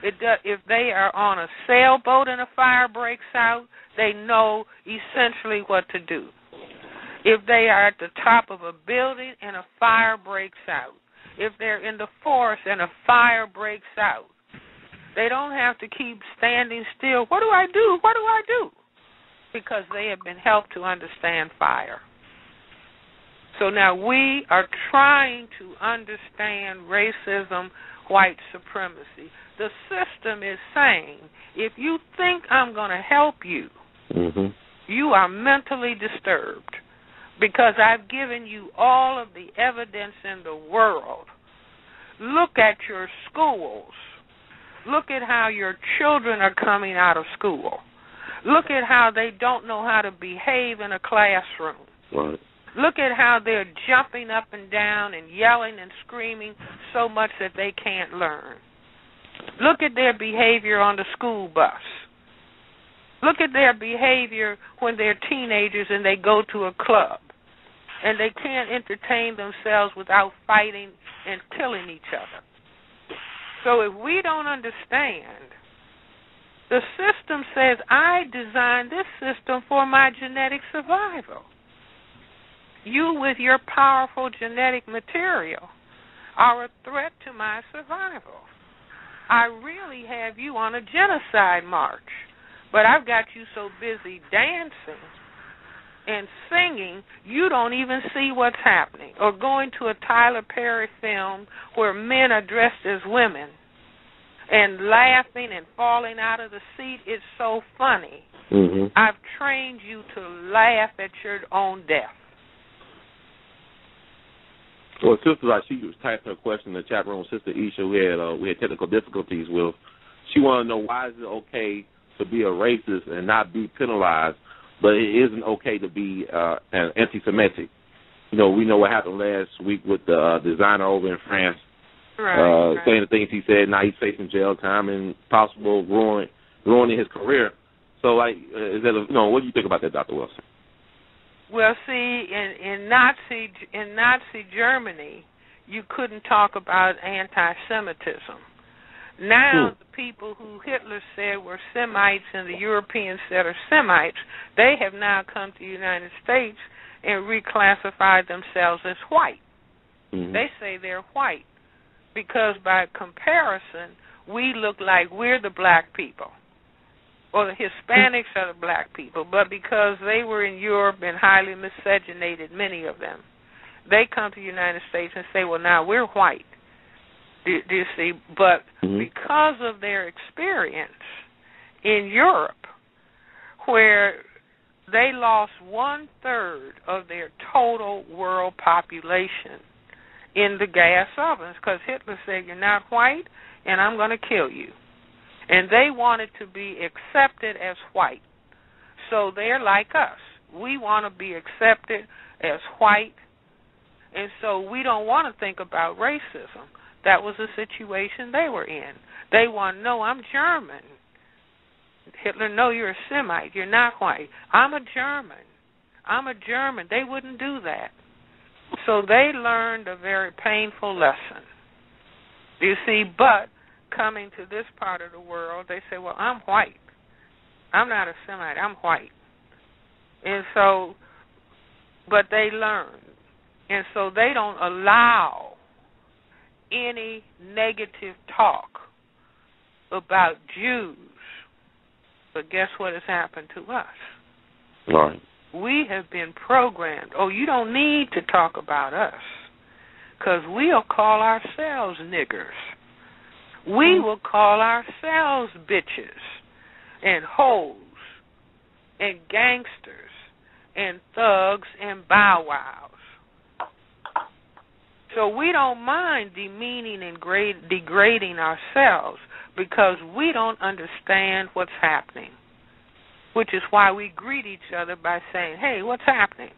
if they are on a sailboat and a fire breaks out, they know essentially what to do. If they are at the top of a building and a fire breaks out, if they're in the forest and a fire breaks out, they don't have to keep standing still. What do I do? What do I do? Because they have been helped to understand fire. So now we are trying to understand racism, white supremacy. The system is saying, if you think I'm going to help you, you are mentally disturbed. because I've given you all of the evidence in the world. Look at your schools. Look at how your children are coming out of school. Look at how they don't know how to behave in a classroom. Right. Look at how they're jumping up and down and yelling and screaming so much that they can't learn. Look at their behavior on the school bus. Look at their behavior when they're teenagers and they go to a club and they can't entertain themselves without fighting and killing each other. So if we don't understand, the system says, I designed this system for my genetic survival. You with your powerful genetic material are a threat to my survival. I really have you on a genocide march, but I've got you so busy dancing and singing, you don't even see what's happening. Or going to a Tyler Perry film where men are dressed as women and laughing and falling out of the seat. It's so funny. Mm-hmm. I've trained you to laugh at your own death. Well, Sister, like she was typing a question in the chat room, Sister Isha, we had technical difficulties with. She wanted to know why is it okay to be a racist and not be penalized, but it isn't okay to be an anti-Semitic. You know, we know what happened last week with the designer over in France, right. saying the things he said. Now he's facing jail time and possible ruining his career. So, like, is that what do you think about that, Dr. Welsing? Well, see, in Nazi Germany, you couldn't talk about anti-Semitism. Now, the people who Hitler said were Semites and the Europeans said are Semites, they have now come to the United States and reclassified themselves as white. Mm-hmm. They say they're white because by comparison, we look like we're the black people. Or the Hispanics are the black people, but because they were in Europe and highly miscegenated, many of them, they come to the United States and say, well, now we're white. Do you see? But because of their experience in Europe, where they lost 1/3 of their total world population in the gas ovens, because Hitler said, you're not white, and I'm going to kill you. And they wanted to be accepted as white. So they're like us. We want to be accepted as white. And so we don't want to think about racism. That was the situation they were in. They want to know, I'm German. Hitler, no, you're a Semite. You're not white. I'm a German. I'm a German. They wouldn't do that. So they learned a very painful lesson. You see, but coming to this part of the world, they say, well, I'm white. I'm not a Semite. I'm white. And so, but they learn. And so they don't allow any negative talk about Jews. But guess what has happened to us? Right. We have been programmed. Oh, you don't need to talk about us because we'll call ourselves niggers. We will call ourselves bitches and hoes and gangsters and thugs and bow wows. So we don't mind demeaning and degrading ourselves because we don't understand what's happening, which is why we greet each other by saying, hey, what's happening?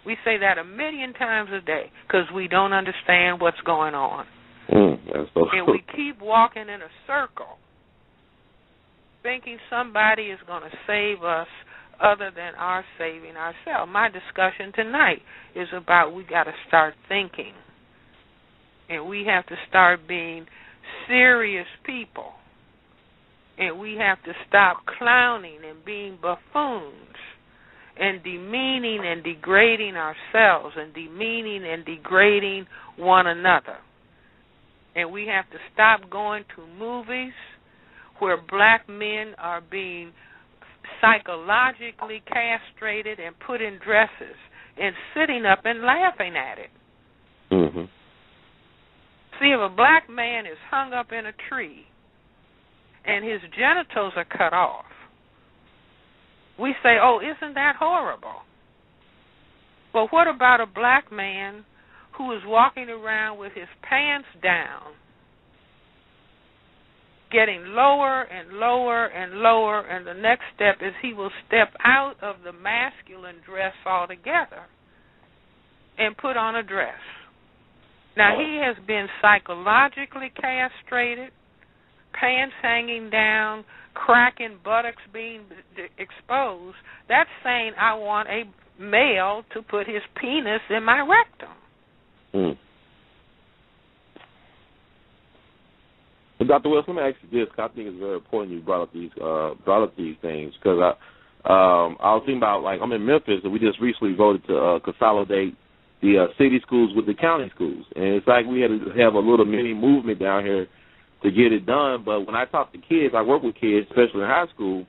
We say that 1,000,000 times a day because we don't understand what's going on. That's so and we keep walking in a circle thinking somebody is going to save us other than our saving ourselves. My discussion tonight is about we got to start thinking. And we have to start being serious people. And we have to stop clowning and being buffoons and demeaning and degrading ourselves and demeaning and degrading one another. And we have to stop going to movies where black men are being psychologically castrated and put in dresses and sitting up and laughing at it. Mm-hmm. See, if a black man is hung up in a tree and his genitals are cut off, we say, oh, isn't that horrible? But what about a black man who is walking around with his pants down, getting lower and lower and lower, and the next step is he will step out of the masculine dress altogether and put on a dress. Now, he has been psychologically castrated, pants hanging down, cracking buttocks being exposed. That's saying I want a male to put his penis in my rectum. But Dr. Wells, let me ask you this, because I think it's very important you brought up these things, because I was thinking about, like, I'm in Memphis, and we just recently voted to consolidate the city schools with the county schools, and it's like we had to have a little mini movement down here to get it done. But when I talk to kids, I work with kids, especially in high school,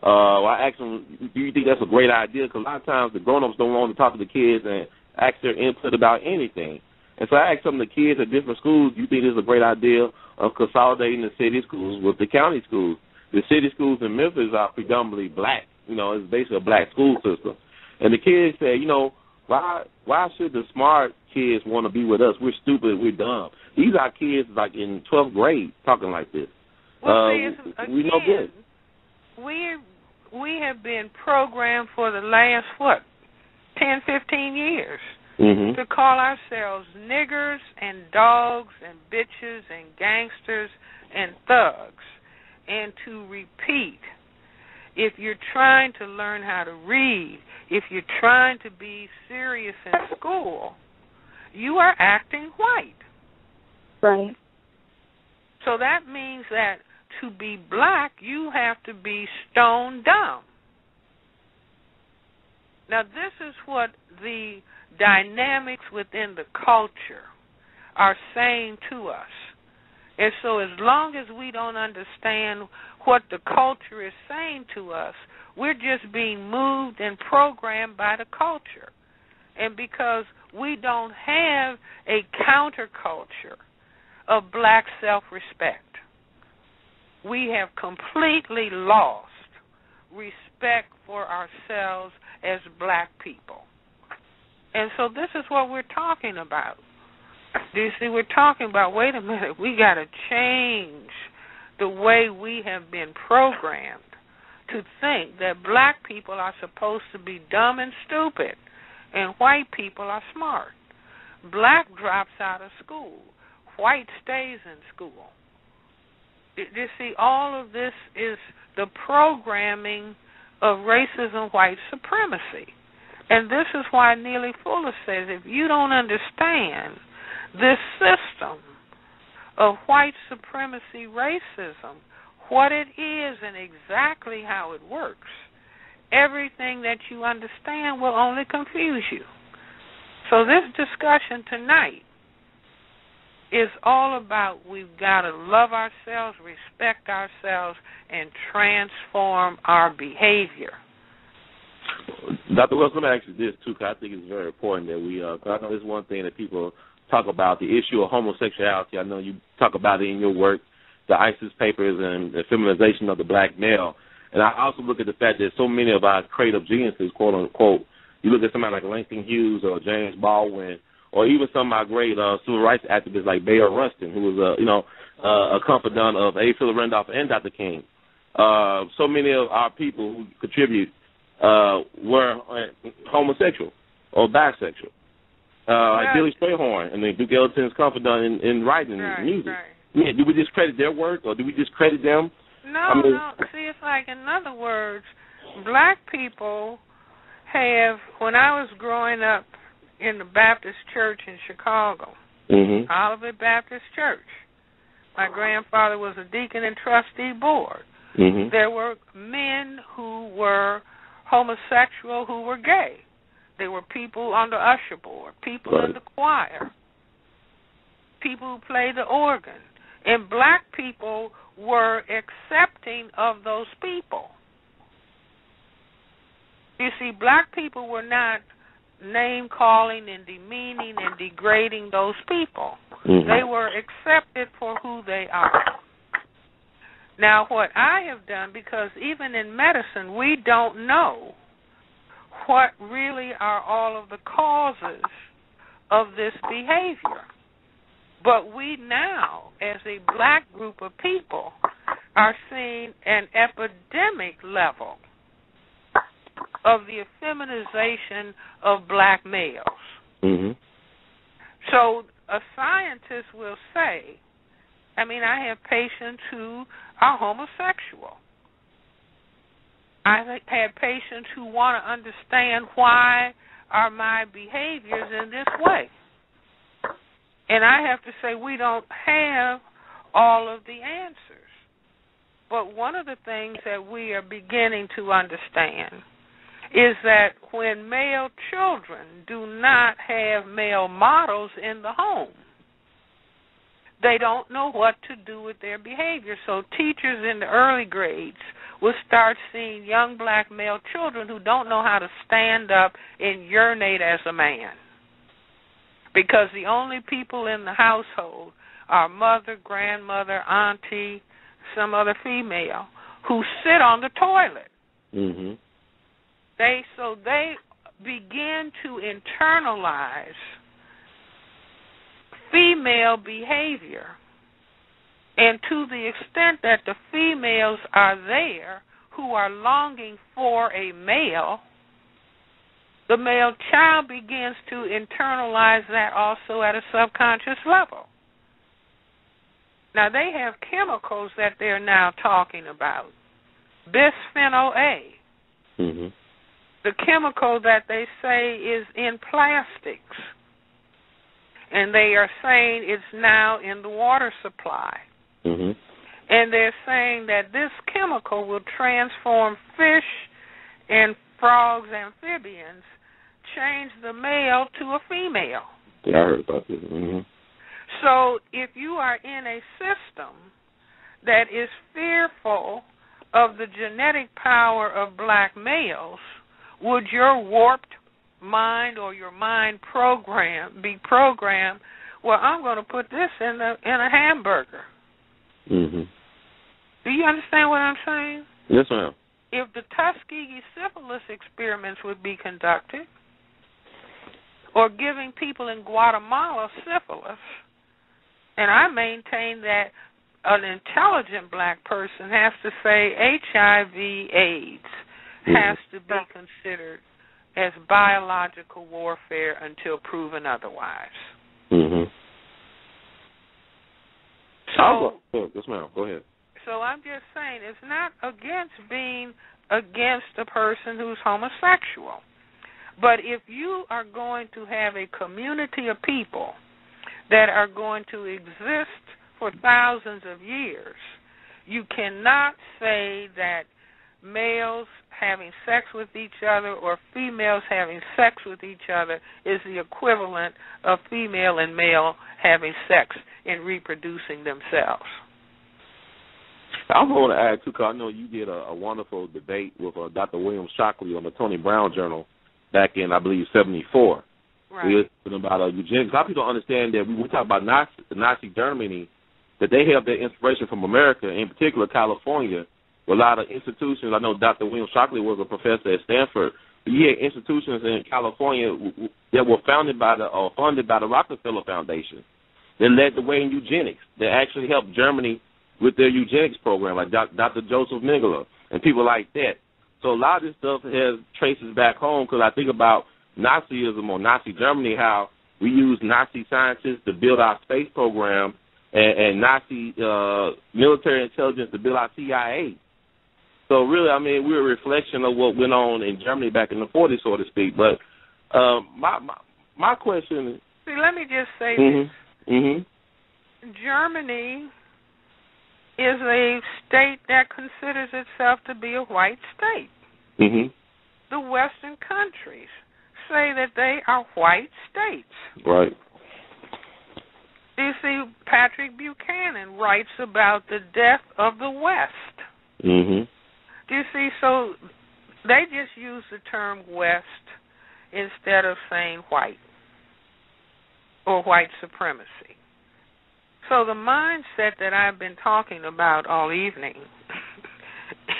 I ask them, do you think that's a great idea? Because a lot of times the grown-ups don't want to talk to the kids and ask their input about anything. And so I asked some of the kids at different schools, do you think this is a great idea of consolidating the city schools with the county schools? The city schools in Memphis are predominantly black. You know, it's basically a black school system. And the kids say, you know, why should the smart kids want to be with us? We're stupid. We're dumb. These are kids like in 12th grade talking like this. Well, again, we know good. We have been programmed for the last, 10, 15 years to call ourselves niggers and dogs and bitches and gangsters and thugs, and to repeat, if you're trying to learn how to read, if you're trying to be serious in school, you are acting white. Right. So that means that to be black, you have to be stone dumb. Now, this is what the dynamics within the culture are saying to us. And so as long as we don't understand what the culture is saying to us, we're just being moved and programmed by the culture. And because we don't have a counterculture of black self-respect, we have completely lost respect for ourselves as black people. And so this is what we're talking about. Do you see, we're talking about, wait a minute, we got to change the way we have been programmed to think that black people are supposed to be dumb and stupid and white people are smart. Black drops out of school. White stays in school. You see, all of this is the programming of racism, white supremacy. And this is why Neely Fuller says, if you don't understand this system of white supremacy racism, what it is and exactly how it works, everything that you understand will only confuse you. So this discussion tonight is all about we've got to love ourselves, respect ourselves, and transform our behavior. Dr. Wilson, let me ask you this, too, because I think it's very important that we, I know there's one thing that people talk about, the issue of homosexuality. I know you talk about it in your work, the Yssis papers and the feminization of the black male. And I also look at the fact that so many of our creative geniuses, quote unquote, you look at somebody like Langston Hughes or James Baldwin, or even some of our great civil rights activists like Bayard Rustin, who was a confidant of A. Philip Randolph and Dr. King. So many of our people who contribute were homosexual or bisexual. Like Billy Strayhorn and Duke Ellington's confidant in writing music. Right. Yeah, do we discredit their work or do we discredit them? No, no. See, it's like, in other words, black people have, when I was growing up in the Baptist church in Chicago, Olivet Baptist Church, my grandfather was a deacon and trustee board. There were men who were homosexual who were gay. There were people on the usher board, people in the choir, people who played the organ. And black people were accepting of those people. You see, black people were not name-calling and demeaning and degrading those people. They were accepted for who they are. Now, what I have done, because even in medicine, we don't know what really are all of the causes of this behavior. But we now, as a black group of people, are seeing an epidemic level of the effeminization of black males. Mm-hmm. So a scientist will say, I mean, I have patients who are homosexual. I have patients who want to understand why are my behaviors in this way. And I have to say we don't have all of the answers. But one of the things that we are beginning to understand is that when male children do not have male models in the home, they don't know what to do with their behavior. So teachers in the early grades will start seeing young black male children who don't know how to stand up and urinate as a man, because the only people in the household are mother, grandmother, auntie, some other female who sit on the toilet. Mm-hmm. They begin to internalize female behavior, and to the extent that the females are there who are longing for a male, the male child begins to internalize that also at a subconscious level. Now, they have chemicals that they're now talking about. Bisphenol A. Mm-hmm. The chemical that they say is in plastics. And they are saying it's now in the water supply. Mm-hmm. And they're saying that this chemical will transform fish and frogs, amphibians, change the male to a female. Yeah, I heard about this. Mm-hmm. So if you are in a system that is fearful of the genetic power of black males, would your warped mind or your mind be programmed, well, I'm going to put this in a hamburger? Mm-hmm. Do you understand what I'm saying? Yes, ma'am. If the Tuskegee syphilis experiments would be conducted, or giving people in Guatemala syphilis, and I maintain that an intelligent black person has to say HIV/AIDS has to be considered as biological warfare until proven otherwise. Mm-hmm. So, yes, ma'am. Go ahead. So I'm just saying it's not against being against a person who's homosexual. But if you are going to have a community of people that are going to exist for thousands of years, you cannot say that males having sex with each other or females having sex with each other is the equivalent of female and male having sex and reproducing themselves. I also want to add, too, because I know you did a wonderful debate with Dr. William Shockley on the Tony Brown Journal back in, I believe, 1974. Right. We were talking about eugenics. A lot of people don't understand that when we talk about Nazi Germany, that they have their inspiration from America, in particular California, with a lot of institutions. I know Dr. William Shockley was a professor at Stanford. But you had institutions in California that were funded by the Rockefeller Foundation that led the way in eugenics, that actually helped Germany with their eugenics program, like Dr. Joseph Mengele and people like that. So a lot of this stuff has traces back home, because I think about Nazism or Nazi Germany, how we used Nazi scientists to build our space program and Nazi military intelligence to build our CIA. So really, I mean, we're a reflection of what went on in Germany back in the 40s, so to speak. But my question is... See, let me just say this. Mm-hmm. Germany is a state that considers itself to be a white state. Mm-hmm. The Western countries say that they are white states. Right. You see, Patrick Buchanan writes about the death of the West. Mm-hmm. Do you see? So they just use the term West instead of saying white or white supremacy. So the mindset that I've been talking about all evening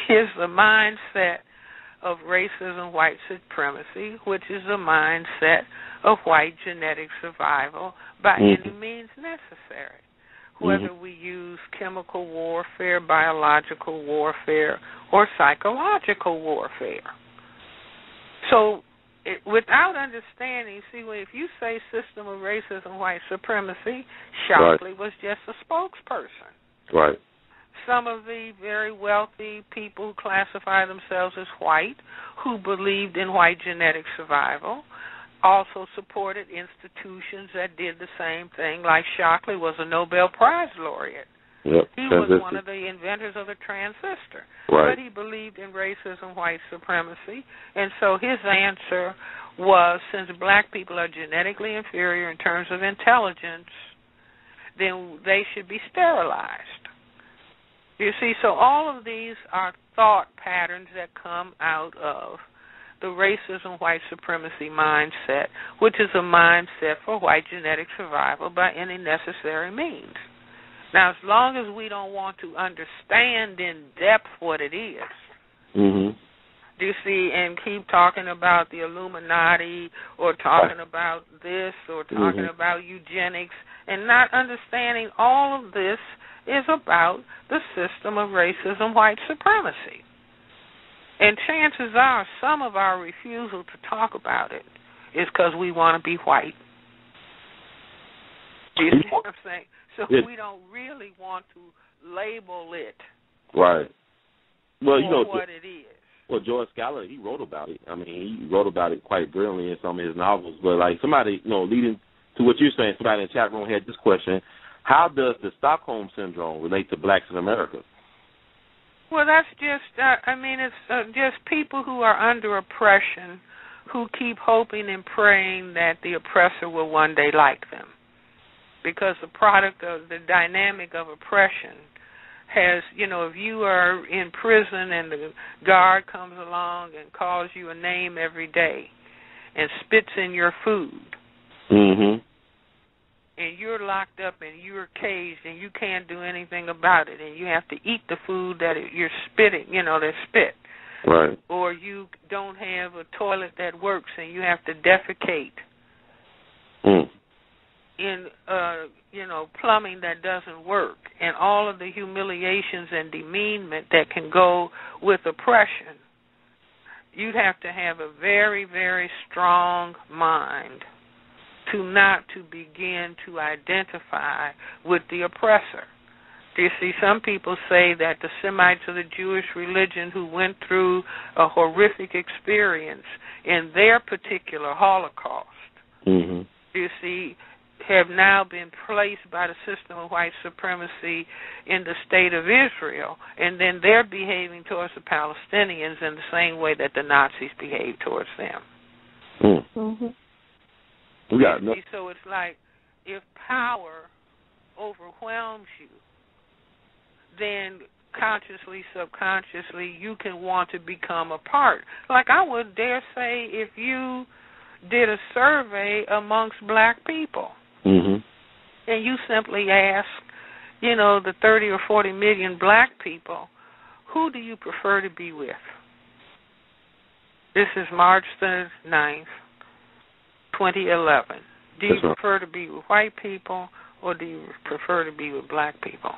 is the mindset of racism, white supremacy, which is the mindset of white genetic survival by any means necessary, whether we use chemical warfare, biological warfare, or psychological warfare. So without understanding, see, if you say system of racism, white supremacy, Shockley was just a spokesperson. Right. Some of the very wealthy people who classify themselves as white, who believed in white genetic survival, also supported institutions that did the same thing, like Shockley was a Nobel Prize laureate. Yep. He was one of the inventors of the transistor. Right. But he believed in racism, white supremacy, and so his answer was, since black people are genetically inferior in terms of intelligence, then they should be sterilized. You see, so all of these are thought patterns that come out of the racism, white supremacy mindset, which is a mindset for white genetic survival by any necessary means. Now, as long as we don't want to understand in depth what it is, do you see, and keep talking about the Illuminati or talking about this or talking about eugenics and not understanding all of this is about the system of racism, white supremacy. And chances are some of our refusal to talk about it is because we want to be white. Do you see what I'm saying? So we don't really want to label it right. Well, you know what it is. Well, George Schuyler, he wrote about it. I mean, he wrote about it quite brilliantly in some of his novels. But, like, somebody, leading to what you're saying, somebody in the chat room had this question: how does the Stockholm Syndrome relate to blacks in America? Well, that's just, it's just people who are under oppression who keep hoping and praying that the oppressor will one day like them. Because the product of the dynamic of oppression has, if you are in prison and the guard comes along and calls you a name every day and spits in your food, and you're locked up and you're caged and you can't do anything about it, and you have to eat the food that you're spitting, they spit. Right. Or you don't have a toilet that works and you have to defecate in, plumbing that doesn't work, and all of the humiliations and demeanment that can go with oppression. You'd have to have a very, very strong mind to begin to identify with the oppressor. You see, some people say that the Semites of the Jewish religion who went through a horrific experience in their particular Holocaust, you see, have now been placed by the system of white supremacy in the state of Israel, and then they're behaving towards the Palestinians in the same way that the Nazis behaved towards them. So it's like, if power overwhelms you, then consciously, subconsciously, you can want to become a part. Like, I would dare say, if you did a survey amongst black people, and you simply ask, the 30 or 40 million black people, who do you prefer to be with? This is March the 9th, 2011. Do you prefer to be with white people, or do you prefer to be with black people?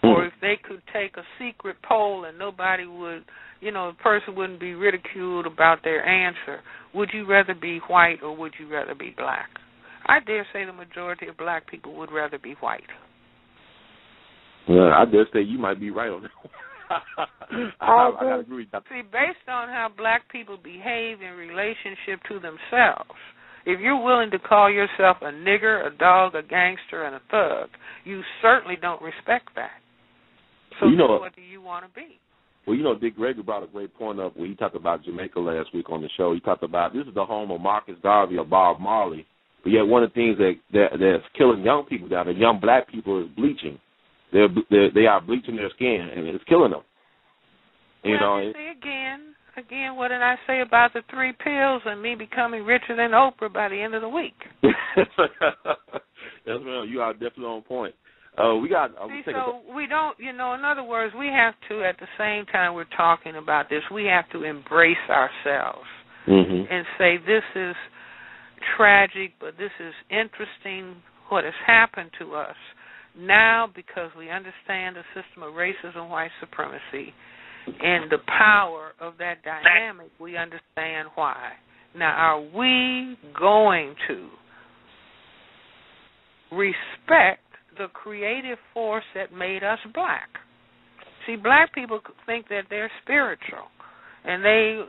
Or if they could take a secret poll and nobody would, the person wouldn't be ridiculed about their answer, would you rather be white or would you rather be black? I dare say the majority of black people would rather be white. Yeah, I dare say you might be right on that. I gotta agree. See, based on how black people behave in relationship to themselves, if you're willing to call yourself a nigger, a dog, a gangster, and a thug, you certainly don't respect that. So what do you want to be? Well, D.Gregory brought a great point up when he talked about Jamaica last week on the show. He talked about this is the home of Marcus Garvey or Bob Marley. But yet one of the things that's killing young people down there, young black people, is bleaching. They are bleaching their skin, and it's killing them. You see, again, what did I say about the 3 pills and me becoming richer than Oprah by the end of the week? Yes, ma'am. You are definitely on point. We got. So we don't. In other words, we have to, at the same time we're talking about this, we have to embrace ourselves and say this is tragic, but this is interesting. What has happened to us now, because we understand the system of racism, white supremacy, and the power of that dynamic, we understand why. Now, are we going to respect the creative force that made us black? See, black people think that they're spiritual. And they,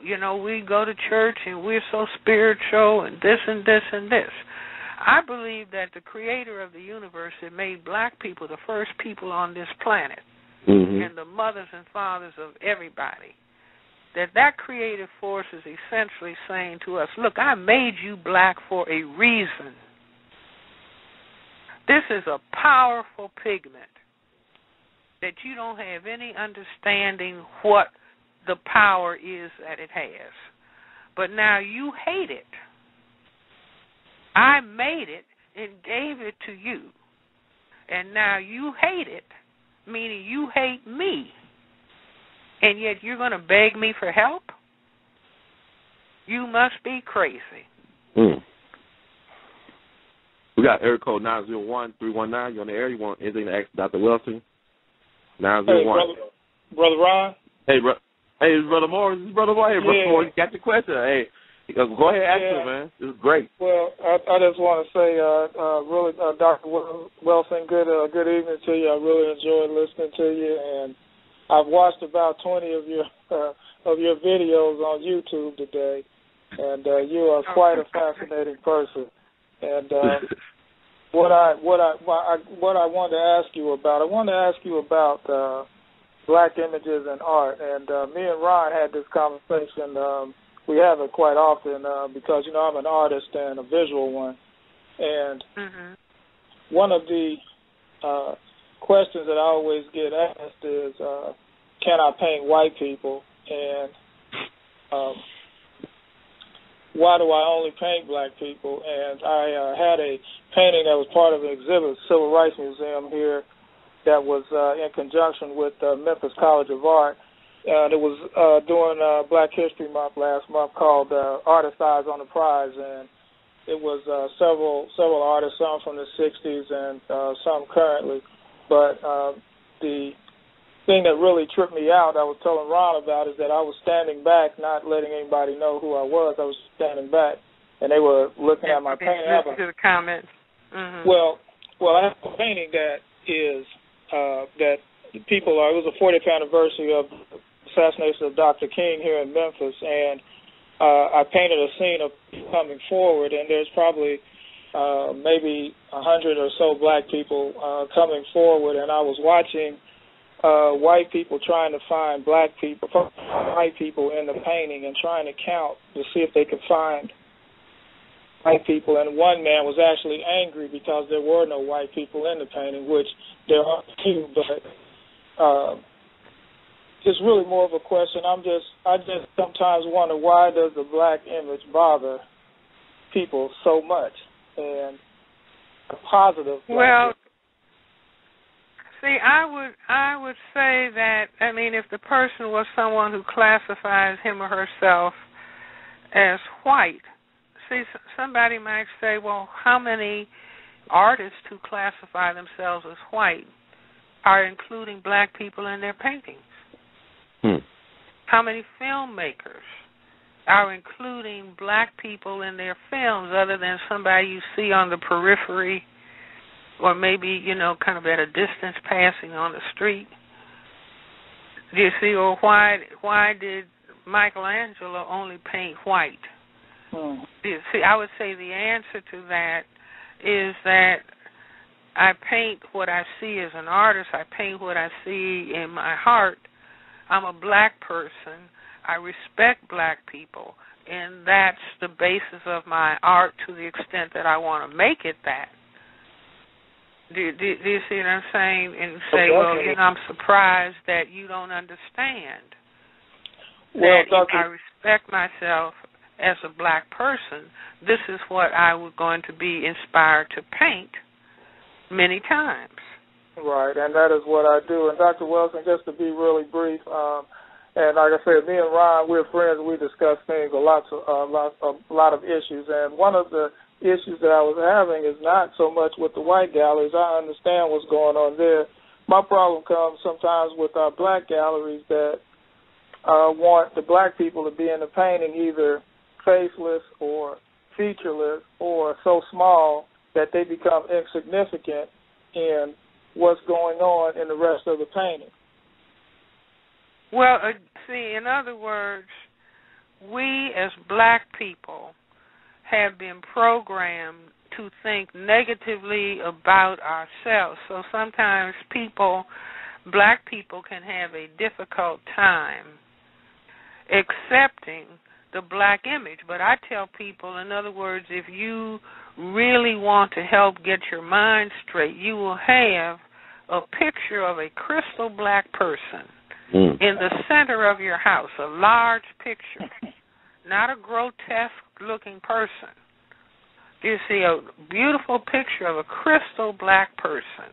we go to church and we're so spiritual and this and this and this. I believe that the creator of the universe had made black people the first people on this planet and the mothers and fathers of everybody. That creative force is essentially saying to us, look, I made you black for a reason. This is a powerful pigment that you don't have any understanding what the power is that it has. But now you hate it. I made it and gave it to you. And now you hate it, meaning you hate me. And yet you're going to beg me for help? You must be crazy. We got area code 901-319. You on the air? You want anything to ask Dr. Welsing? 901. Hey, Brother Ron. Hey, Brother Morris. Brother Morris. Hey, Brother Morris, got your question. Hey, go ahead, ask him, man. This is great. Well, I just want to say, really, Dr. Welsing, good evening to you. I really enjoyed listening to you, and I've watched about 20 of your videos on YouTube today, and you are quite a fascinating person. And what I wanted to ask you about, black images and art. And me and Ron had this conversation. We have it quite often because I'm an artist and a visual one. And one of the questions that I always get asked is, can I paint white people? And why do I only paint black people? And I had a painting that was part of an exhibit, Civil Rights Museum here, that was in conjunction with Memphis College of Art. And it was during Black History Month last month, called Artist Eyes on the Prize. And it was several artists, some from the 60s and some currently. But the thing that really tripped me out, I was telling Ron about, is that I was standing back, not letting anybody know who I was. I was standing back, and they were looking at my painting. To the comments. Well, I have a painting that is that people are. It was the 40th anniversary of the assassination of Dr. King here in Memphis, and I painted a scene of people coming forward, and there's probably maybe 100 or so black people coming forward, and I was watching white people trying to find white people in the painting and trying to count to see if they could find white people. And one man was actually angry because there were no white people in the painting, which there are two, but it's really more of a question. I just sometimes wonder, why does the black image bother people so much? And a positive. Well, see, I would say that, if the person was someone who classifies him or herself as white, see, somebody might say, well, how many artists who classify themselves as white are including black people in their paintings? How many filmmakers are including black people in their films other than somebody you see on the periphery or maybe, kind of at a distance passing on the street? Do you see, or why did Michelangelo only paint white? Do you see, I would say the answer to that is that I paint what I see as an artist. I paint what I see in my heart. I'm a black person. I respect black people, and that's the basis of my art to the extent that I want to make it that. Do you see what I'm saying? And say, well, I'm surprised that you don't understand that if I respect myself as a black person, this is what I was going to be inspired to paint many times. Right, and that is what I do. And Dr. Welsing, just to be really brief, and like I said, me and Ron, we're friends. We discuss things, a lot of issues. And one of the issues that I was having is not so much with the white galleries. I understand what's going on there. My problem comes sometimes with our black galleries that want the black people to be in the painting either faceless or featureless or so small that they become insignificant in what's going on in the rest of the painting. Well, see, in other words, we as black people have been programmed to think negatively about ourselves. So sometimes black people can have a difficult time accepting the black image. But I tell people, in other words, if you really want to help get your mind straight, you will have a picture of a crystal black person in the center of your house, a large picture, not a grotesque-looking person. You see a beautiful picture of a crystal black person.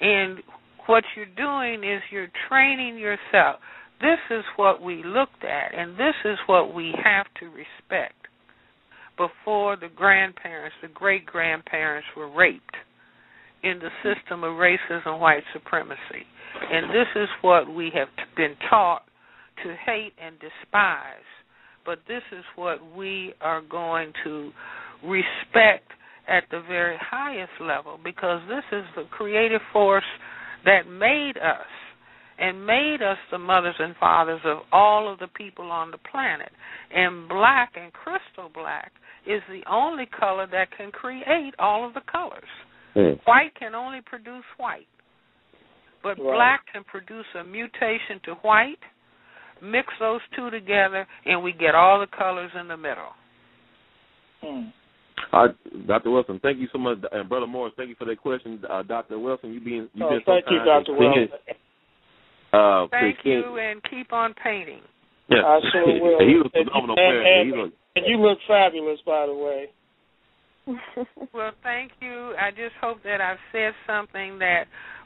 And what you're doing is you're training yourself. This is what we looked at, and this is what we have to respect before the grandparents, the great-grandparents were raped in the system of racism, white supremacy. And this is what we have been taught to hate and despise. But this is what we are going to respect at the very highest level, because this is the creative force that made us and made us the mothers and fathers of all of the people on the planet. And black and crystal black is the only color that can create all of the colors. White can only produce white. But black can produce a mutation to white, mix those two together, and we get all the colors in the middle. Dr. Welsing, thank you so much. And Brother Morris, thank you for that question. Dr. Welsing, you've been so thank you, Dr. Welsing. Thank you, and keep on painting. Yeah. I sure will. He was a phenomenal player. And you look fabulous, by the way. Well, thank you. I just hope that I've said something that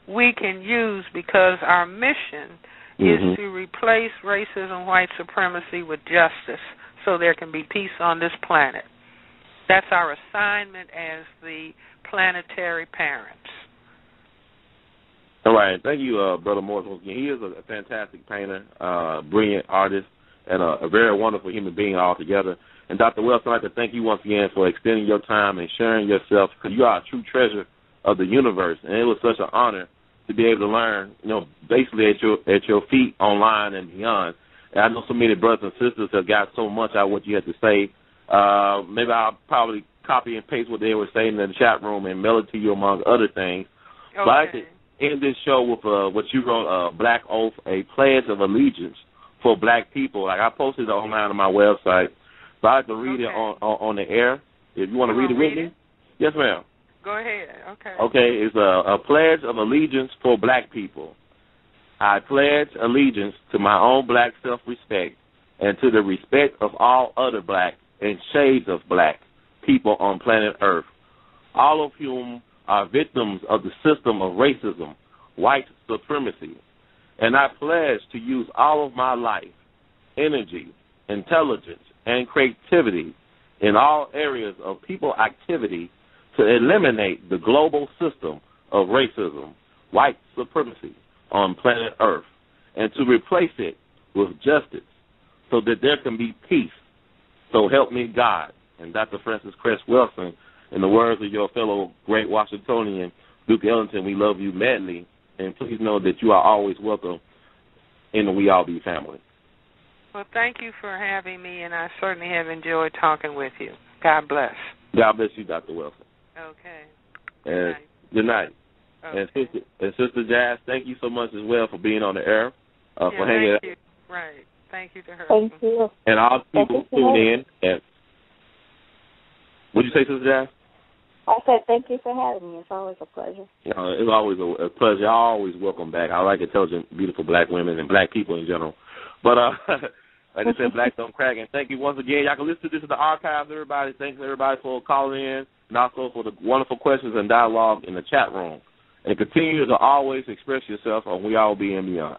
we can use, because our mission is to replace racism, white supremacy with justice, so there can be peace on this planet. That's our assignment as the planetary parents. All right. Thank you, Brother Morris. He is a fantastic painter, brilliant artist, and a very wonderful human being altogether. And Dr. Welsing, I'd like to thank you once again for extending your time and sharing yourself, because you are a true treasure of the universe, and it was such an honor to be able to learn, basically at your feet online and beyond. And I know so many brothers and sisters have got so much out of what you had to say. Maybe I'll probably copy and paste what they were saying in the chat room and mail it to you, among other things. Okay. But I'd like to end this show with what you wrote, Black Oath, a pledge of allegiance for black people. Like, I posted it online on my website, but I'd like to read it on the air. If you want to read it with me. Yes, ma'am. Go ahead. Okay. Okay, it's a pledge of allegiance for black people. I pledge allegiance to my own black self-respect and to the respect of all other black and shades of black people on planet Earth, all of whom are victims of the system of racism, white supremacy. And I pledge to use all of my life, energy, intelligence, and creativity in all areas of people activity to eliminate the global system of racism, white supremacy on planet Earth, and to replace it with justice so that there can be peace. So help me God. And Dr. Francis Cress Welsing, in the words of your fellow great Washingtonian, Duke Ellington, we love you madly, and please know that you are always welcome in the We All Be family. Well, thank you for having me, and I certainly have enjoyed talking with you. God bless. God bless you, Dr. Welsing. Okay. And good night. Okay. And Sister Jazz, thank you so much as well for being on the air, for hanging out. Thank you. Right. Thank you to her. Thank you. And all the people who tune in. And what did you say, Sister Jazz? I said thank you for having me. It's always a pleasure. It's always a pleasure. You're always welcome back. I like intelligent, beautiful black women and black people in general. But like I said, Black Don't Crack. And thank you once again. Y'all can listen to this in the archives, everybody. Thanks, everybody, for calling in, and also for the wonderful questions and dialogue in the chat room. and continue to always express yourself on We All Be and Beyond.